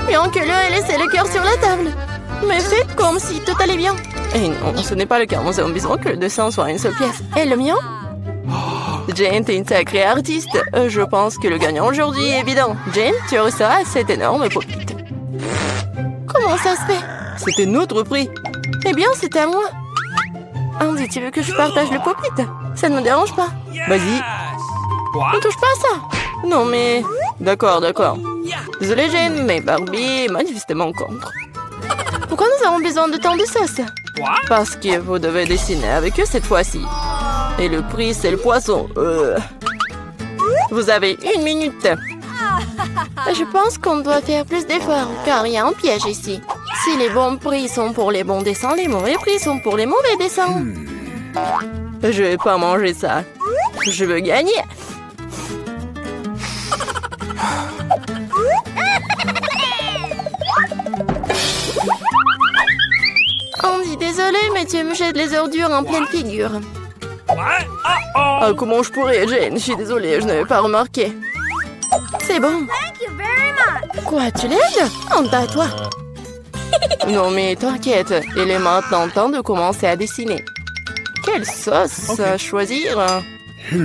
Bien que l'eau ait laissé le cœur sur la table. Mais faites comme si tout allait bien. Et non, ce n'est pas le cas. Nous avons besoin que le dessin soit une seule pièce. Et le mien? Jane, t'es une sacrée artiste. Je pense que le gagnant aujourd'hui est évident. Jane, tu reçois cette énorme pop-it. Comment ça se fait? C'était notre prix. Eh bien, c'était à moi. Andy, tu veux que je partage le pop-it? Ça ne me dérange pas. Vas-y. Ne touche pas à ça. Non, mais... D'accord, d'accord. Désolée, Jane, mais Barbie est manifestement contre. Pourquoi nous avons besoin de tant de sauce? Parce que vous devez dessiner avec eux cette fois-ci. Et le prix, c'est le poisson. Vous avez 1 minute. Je pense qu'on doit faire plus d'efforts, car il y a un piège ici. Si les bons prix sont pour les bons dessins, les mauvais prix sont pour les mauvais dessins. Je vais pas manger ça. Je veux gagner. Andy, désolé, mais tu me jettes les ordures en pleine figure. Ah, comment je pourrais, Jane? Je suis désolée, je n'avais pas remarqué. C'est bon. Quoi, tu l'aides? Honte à toi. Non, mais t'inquiète, il est maintenant temps de commencer à dessiner. Quelle sauce choisir? Je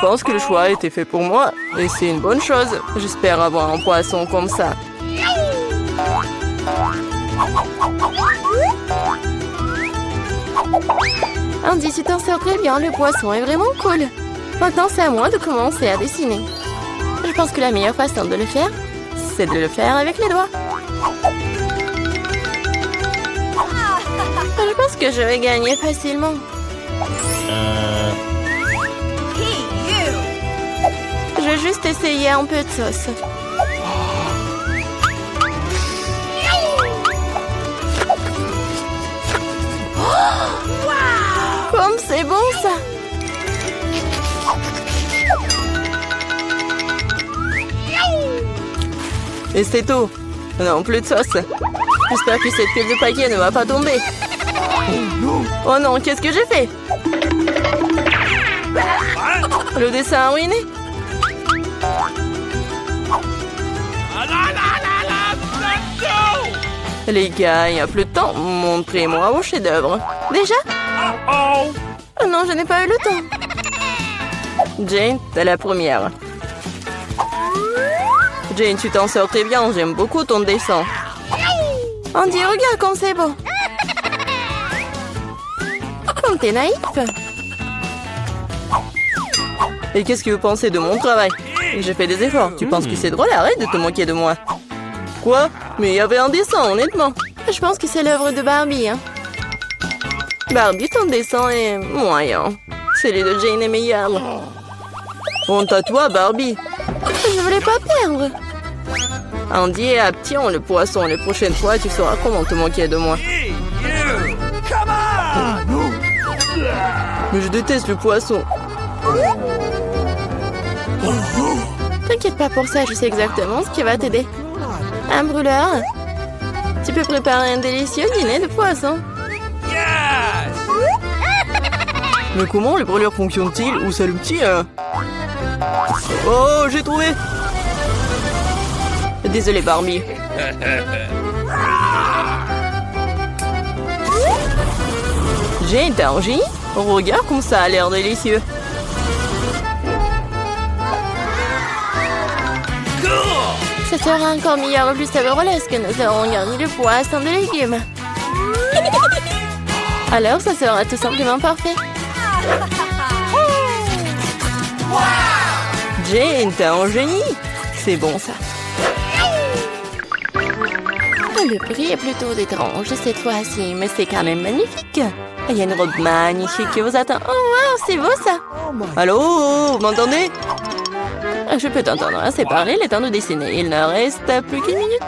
pense que le choix a été fait pour moi, et c'est une bonne chose. J'espère avoir un poisson comme ça. Andy, tu t'en sors très bien, le poisson est vraiment cool. Maintenant, c'est à moi de commencer à dessiner. Je pense que la meilleure façon de le faire, c'est de le faire avec les doigts. Je pense que je vais gagner facilement. Je vais juste essayer un peu de sauce. Comme c'est bon ça! Et c'est tout. Non, plus de sauce. J'espère que cette pile de paquets ne va pas tomber. Oh non, qu'est-ce que j'ai fait? Le dessin a ruiné. Les gars, il n'y a plus de temps. Montrez-moi vos chefs-d'œuvre. Déjà? Oh non, je n'ai pas eu le temps. Jane, t'es la première. Jane, tu t'en sors très bien. J'aime beaucoup ton dessin. Andy, regarde comme c'est beau. Comme t'es naïf. Et qu'est-ce que vous pensez de mon travail? J'ai fait des efforts. Tu penses que c'est drôle? Arrête de te moquer de moi. Quoi? Mais il y avait un dessin, honnêtement. Je pense que c'est l'œuvre de Barbie, hein. Barbie, ton dessin est moyen. Celui de Jane est meilleur. Honte à toi, Barbie. Je voulais pas perdre. Andy et Aption, le poisson. Les prochaines fois, tu sauras comment te moquer de moi. Mais je déteste le poisson. T'inquiète pas pour ça, je sais exactement ce qui va t'aider. Un brûleur. Tu peux préparer un délicieux dîner de poisson. Mais comment les brûleurs fonctionnent-ils? Où c'est le petit Oh, j'ai trouvé! Désolé, Barbie. J'ai été en génie. Regarde comme ça a l'air délicieux. Ça sera encore meilleur et plus savoureux lorsque nous aurons garni le poisson de légumes. Alors, ça sera tout simplement parfait. Jane, t'es un génie. C'est bon, ça. Le prix est plutôt étrange cette fois-ci, mais c'est quand même magnifique. Il y a une robe magnifique qui vous attend. Oh, wow, c'est beau, ça. Allô, vous m'entendez? Je peux t'entendre assez parler, le temps de dessiner. Il ne reste plus qu'une minute.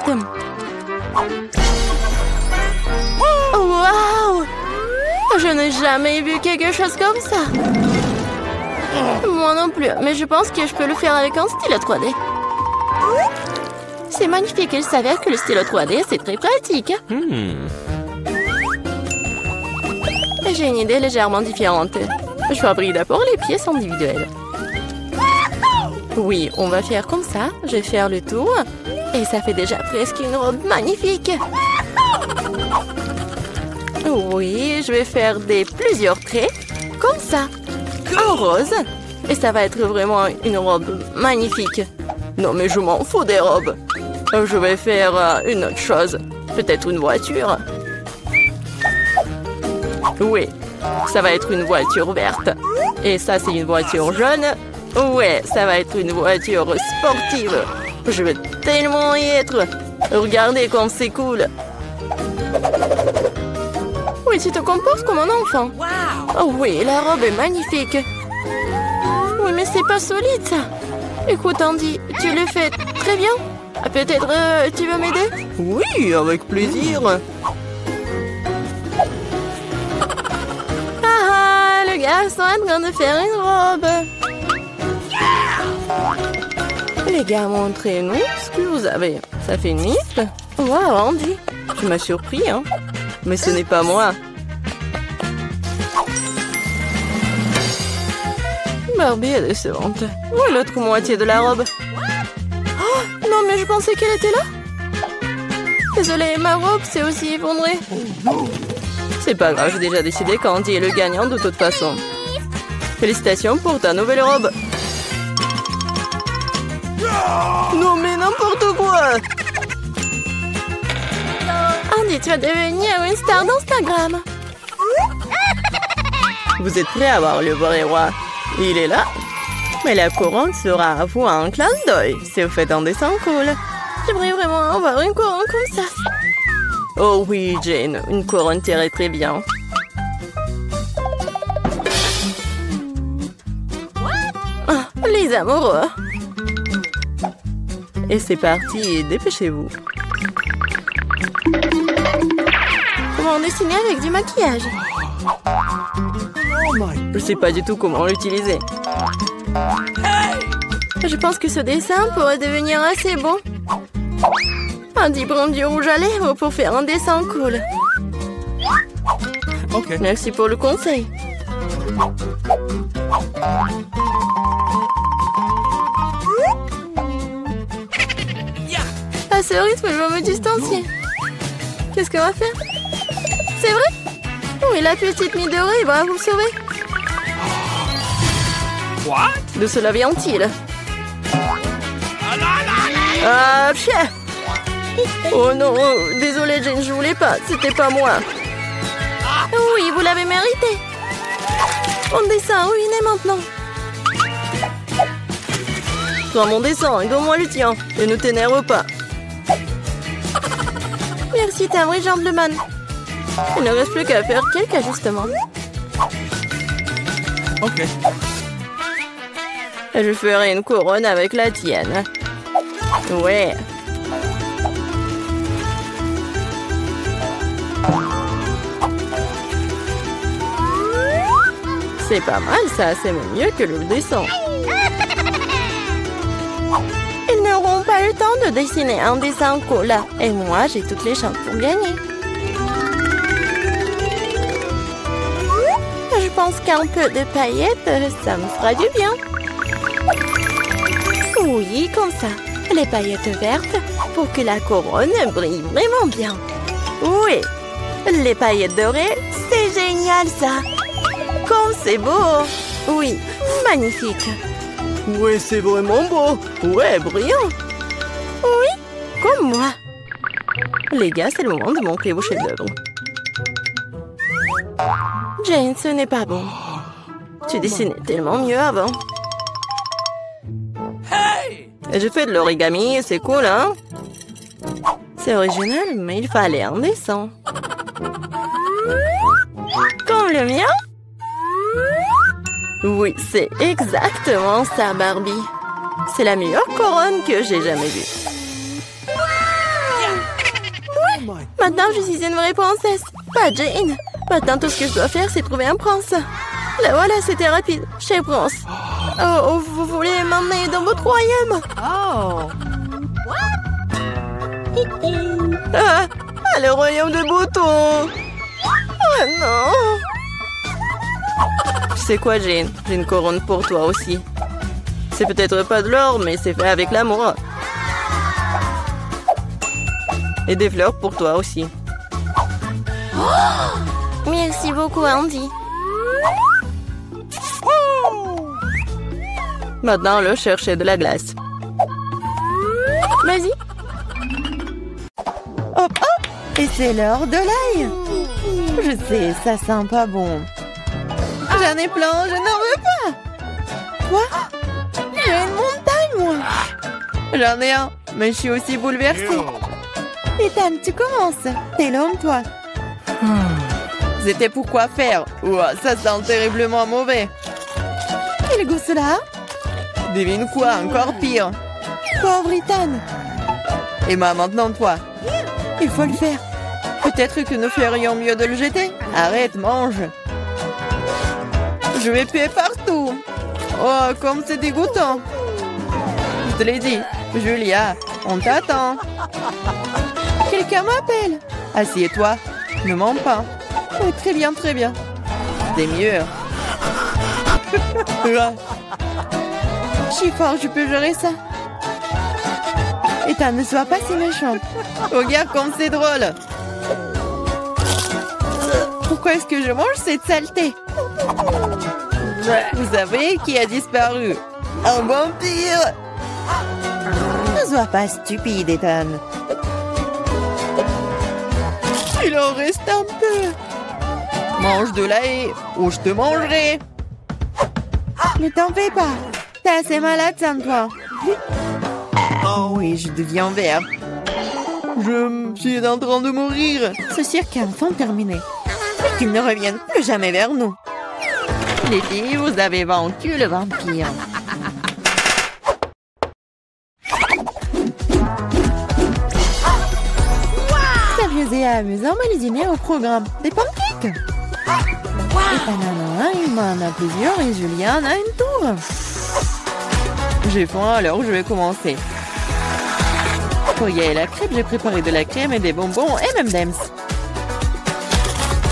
Oh, wow! Je n'ai jamais vu quelque chose comme ça. Moi non plus, mais je pense que je peux le faire avec un stylo 3D. C'est magnifique, il s'avère que le stylo 3D, c'est très pratique. J'ai une idée légèrement différente. Je fabrique d'abord les pièces individuelles. Oui, on va faire comme ça. Je vais faire le tour. Et ça fait déjà presque une robe magnifique. Oui, je vais faire plusieurs traits. Comme ça. En rose. Et ça va être vraiment une robe magnifique. Non, mais je m'en fous des robes. Je vais faire une autre chose. Peut-être une voiture. Oui, ça va être une voiture verte. Et ça, c'est une voiture jaune. Ouais, ça va être une voiture sportive. Je vais tellement y être. Regardez comme c'est cool. Oui, tu te comportes comme un enfant. Oh oui, la robe est magnifique. Oui, mais c'est pas solide, ça. Écoute, Andy, tu le fais très bien. Peut-être tu veux m'aider? Oui, avec plaisir. Ah, le garçon est en train de faire une robe. Les gars, montrez-nous ce que vous avez. Ça fait une liste. Wow, Andy, tu m'as surpris, hein? Mais ce n'est pas moi. Barbie est décevante. Où est l'autre moitié de la robe? Oh, non, mais je pensais qu'elle était là. Désolée, ma robe s'est aussi effondrée. C'est pas grave, j'ai déjà décidé qu'Andy est le gagnant de toute façon. Félicitations pour ta nouvelle robe. Non, mais n'importe quoi! Andy, tu vas devenir une star d'Instagram. Vous êtes prêts à voir le vrai roi? Il est là. Mais la couronne sera à vous en clin d'œil. Si vous faites un dessin cool. J'aimerais vraiment avoir une couronne comme ça. Oh oui, Jane, une couronne t'irait très bien. Ah, les amoureux. Et c'est parti, dépêchez-vous. Comment dessiner avec du maquillage? Je sais pas du tout comment l'utiliser. Je pense que ce dessin pourrait devenir assez bon. Andy prend du rouge à lèvres pour faire un dessin cool. Ok. Merci pour le conseil. À ce rythme, je vais me distancier. Qu'est-ce qu'on va faire? C'est vrai? Oui, la petite Midori va vous sauver. De cela vient-il? Ah, chien! Oh non, désolé Jane, je voulais pas, c'était pas moi. Oui, vous l'avez mérité. Mon dessin ruiné maintenant. Prends mon dessin et donne-moi le tien. Et ne t'énerve pas. Merci, t'es un vrai gentleman. Il ne reste plus qu'à faire quelques ajustements. Ok. Je ferai une couronne avec la tienne. Ouais. C'est pas mal ça, c'est mieux que le dessin. le temps de dessiner un dessin cool. Et moi, j'ai toutes les chances pour gagner. Je pense qu'un peu de paillettes, ça me fera du bien. Oui, comme ça. Les paillettes vertes pour que la couronne brille vraiment bien. Oui, les paillettes dorées, c'est génial ça. Comme c'est beau. Oui, magnifique. Ouais, c'est vraiment beau. Ouais, brillant. Oui, comme moi. Les gars, c'est le moment de montrer vos chefs-d'œuvre. Jane, ce n'est pas bon. Tu dessinais tellement mieux avant. Et j'ai fait de l'origami, c'est cool, hein? C'est original, mais il fallait un dessin. Comme le mien? Oui, c'est exactement ça, Barbie. C'est la meilleure couronne que j'ai jamais vue. Oui, maintenant je suis une vraie princesse, pas Jane. Maintenant, tout ce que je dois faire, c'est trouver un prince. Là, voilà, c'était rapide. Chez Prince. Oh, vous voulez m'emmener dans votre royaume? Oh. Le royaume de Bouton. Oh non. Tu sais quoi, Jane? J'ai une couronne pour toi aussi. C'est peut-être pas de l'or, mais c'est fait avec l'amour. Et des fleurs pour toi aussi. Merci beaucoup, Andy. Maintenant, le chercher de la glace. Vas-y. Hop, hop. Et c'est l'heure de l'ail. Je sais, ça sent pas bon. J'en ai plein, je n'en veux pas. Quoi? J'ai une montagne, moi. J'en ai un, mais je suis aussi bouleversée. Ethan, tu commences. T'es l'homme, toi. C'était pour quoi faire? Ouah, ça sent terriblement mauvais. Quel goût cela? Devine quoi, encore pire. Pauvre Ethan. Emma, maintenant toi. Il faut le faire. Peut-être que nous ferions mieux de le jeter. Arrête, mange. Je vais puer partout. Oh, comme c'est dégoûtant. Je te l'ai dit. Julia, on t'attend. Quelqu'un m'appelle. Assieds-toi. Ne mens pas. Oui, très bien, très bien. C'est mieux. Je suis fort, je peux gérer ça. Ethan, ne sois pas si méchant. Regarde comme c'est drôle. Pourquoi est-ce que je mange cette saleté? Vous savez qui a disparu? Un vampire. Ne sois pas stupide, Ethan. Il en reste un peu. Mange de l'ail ou je te mangerai. Ne t'en fais pas. T'es assez malade sans toi. Oh oui, je deviens vert. Je suis en train de mourir. Ce cirque est enfin terminé. Et qu'il ne revienne plus jamais vers nous. Les filles, vous avez vaincu le vampire. Sérieux et amusant, mais les dîners au programme. Des pancakes. Ethan en a un, Emma en a plusieurs et Julien en a une tour. J'ai faim, alors je vais commencer. Pour y aller la crêpe, j'ai préparé de la crème et des bonbons et même d'Ems.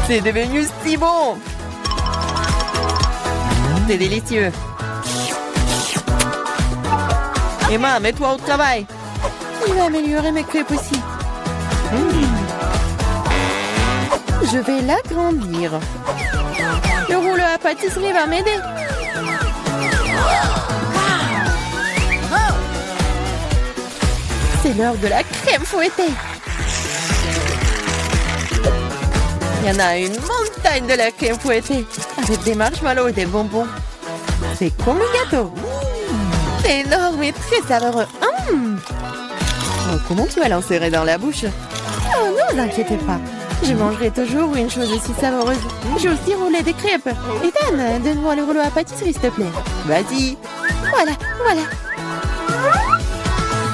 C'est devenu si bon! C'est délicieux. Emma, mets-toi au travail. Il va améliorer mes crêpes aussi. Je vais l'agrandir. Le rouleau à pâtisserie va m'aider. C'est l'heure de la crème fouettée. Il y en a une montagne de la crème fouettée avec des marshmallows et des bonbons. C'est comme un gâteau. C'est énorme et très savoureux. Oh, comment tu vas l'insérer dans la bouche? Oh, ne vous inquiétez pas. Je mangerai toujours une chose aussi savoureuse. J'ai aussi roulé des crêpes. Ethan, donne-moi le rouleau à pâtisserie, s'il te plaît. Vas-y. Voilà, voilà.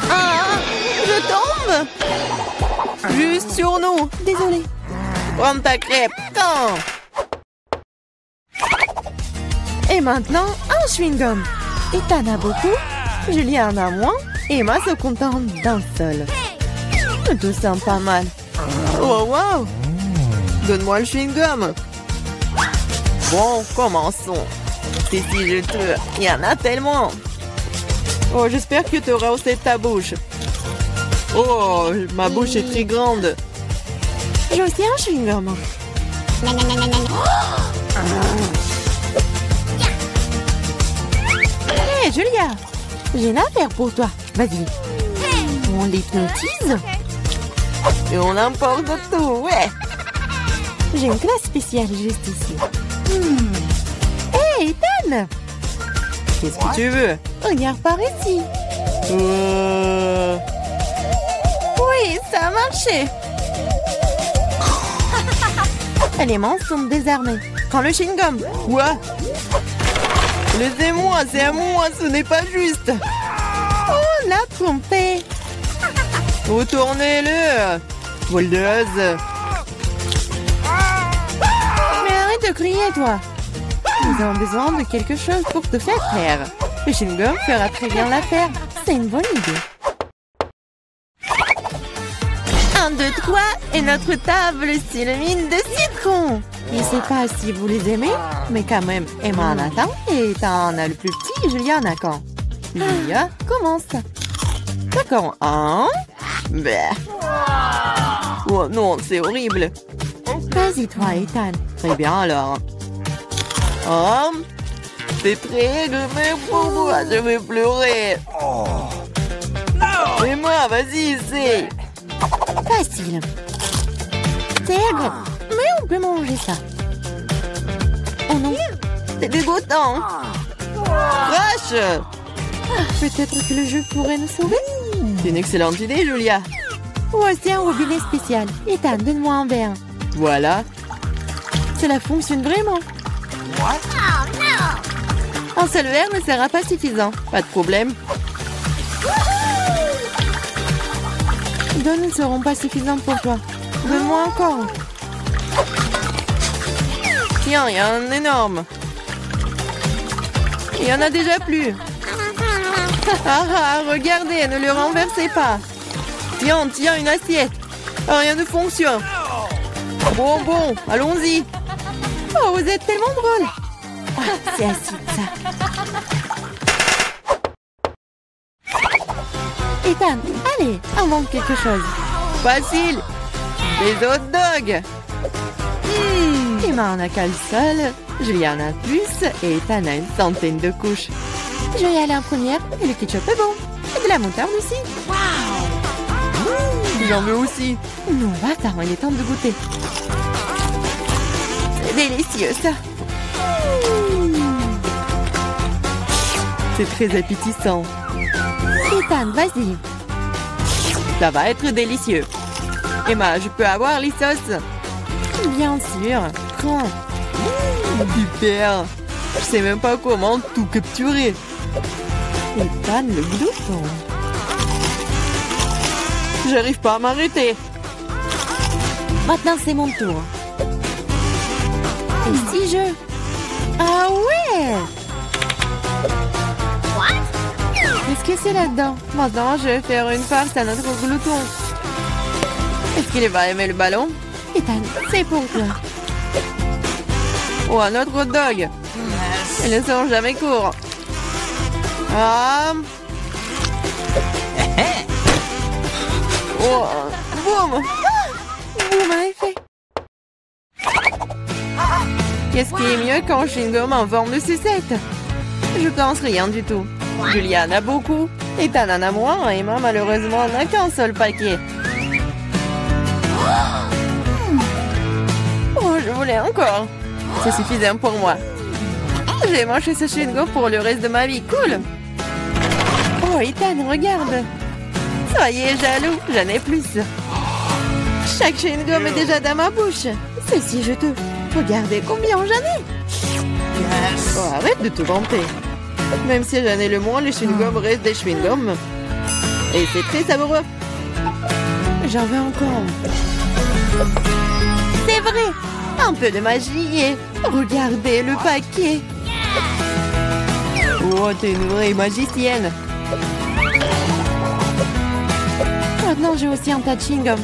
Ah, je tombe. Juste sur nous. Désolée. Prends ta crêpe. Quand? Et maintenant, un chewing-gum. Ethan a beaucoup, Julien en a moins, Emma se contente d'un seul. Tout sent pas mal. Oh, wow! Donne-moi le chewing-gum. Bon, commençons. C'est si juteux. Il y en a tellement. Oh, j'espère que tu auras aussi ta bouche. Oh, ma bouche est très grande. J'ai aussi un chewing-gum. Hé, Julia! J'ai une affaire pour toi. Vas-y. On l'hypnotise. Et on emporte tout, ouais. J'ai une classe spéciale juste ici. Hé, Ethan! Qu'est-ce que tu veux? Regarde par ici. Oui, ça a marché. Les mains sont désarmées. Prends le chewing-gum. Quoi? Laissez-moi, c'est à moi, ce n'est pas juste. Oh, on l'a trompé. Retournez-le. Voldeuse. Mais arrête de crier, toi. Nous avons besoin de quelque chose pour te faire taire. Le chewing-gum fera très bien l'affaire. C'est une bonne idée. 1, 2, 3 et notre table s'illumine de citron. Je ne sais pas si vous les aimez, mais quand même, Emma en attend et t'en as le plus petit, Julia en a quand. Julia, commence. D'accord, 1. Oh non, c'est horrible. Vas-y toi, Ethan. Très bien alors. Oh, c'est très mais pour moi, je vais pleurer. Emma, vas-y, essaye. Facile. C'est agréable. Mais on peut manger ça. Oh non, c'est dégoûtant. Crash. Peut-être que le jeu pourrait nous sauver. C'est une excellente idée, Julia. Voici un robinet spécial. Ethan, donne-moi un verre. Voilà. Cela fonctionne vraiment. Un seul verre ne sera pas suffisant. Pas de problème. Deux ne seront pas suffisants pour toi. Donne-moi encore. Tiens, il y a un énorme. Il y en a déjà plus. Regardez, ne le renversez pas. Tiens, une assiette. Rien ne fonctionne. Bon, allons-y. Oh, vous êtes tellement drôle. C'est acide, ça. Ethan, allez, invente quelque chose. Facile. Des hot dogs. Emma en a qu'un seul, Julia en a plus et Ethan a une centaine de couches. Je vais aller en première et le ketchup est bon. Et de la moutarde aussi. J'en veux aussi. Non, attends, il est temps de goûter. C'est délicieux ça. C'est très appétissant. Ethan, vas-y. Ça va être délicieux. Emma, je peux avoir les sauces? Bien sûr. Prends. Super. Je sais même pas comment tout capturer. Ethan, le glouton. J'arrive pas à m'arrêter. Maintenant, c'est mon tour. Et si je... Ah ouais! Qu'est-ce que c'est là-dedans? Maintenant, je vais faire une farce à notre glouton. Est-ce qu'il va aimer le ballon? Ethan, c'est pour toi. Oh, un autre hot dog. Ils ne sont jamais courts. Oh, boum! Boum, en effet. Qu'est-ce qui est mieux qu'un chewing-gum en forme de sucette? Je pense rien du tout. Julia en a beaucoup. Ethan en a moins. Et Emma, malheureusement, n'a qu'un seul paquet. Oh, je voulais encore. C'est suffisant pour moi. J'ai mangé ce chewing-gum pour le reste de ma vie. Cool. Oh, Ethan, regarde. Soyez jaloux, j'en ai plus. Chaque chewing-gum est déjà dans ma bouche. C'est si juteux. Regardez combien j'en ai. Oh, arrête de te vanter. Même si j'en ai le moins, les chewing-gums restent des chewing-gums. Et c'est très savoureux. J'en veux encore. C'est vrai. Un peu de magie et... Regardez le paquet. Oh, t'es une vraie magicienne. Maintenant, j'ai aussi un tas de chewing-gum.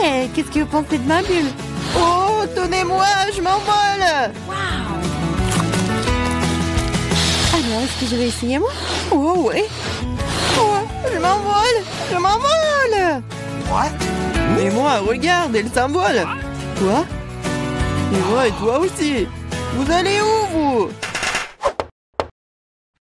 Hey, qu'est-ce que vous pensez de ma bulle? Oh, tenez-moi, je m'envole! Alors, est-ce que je vais essayer, moi? Oh, ouais. Oh, je m'envole! Et moi, regarde, elle s'envole. Quoi? Et moi, et toi aussi. Vous allez où, vous?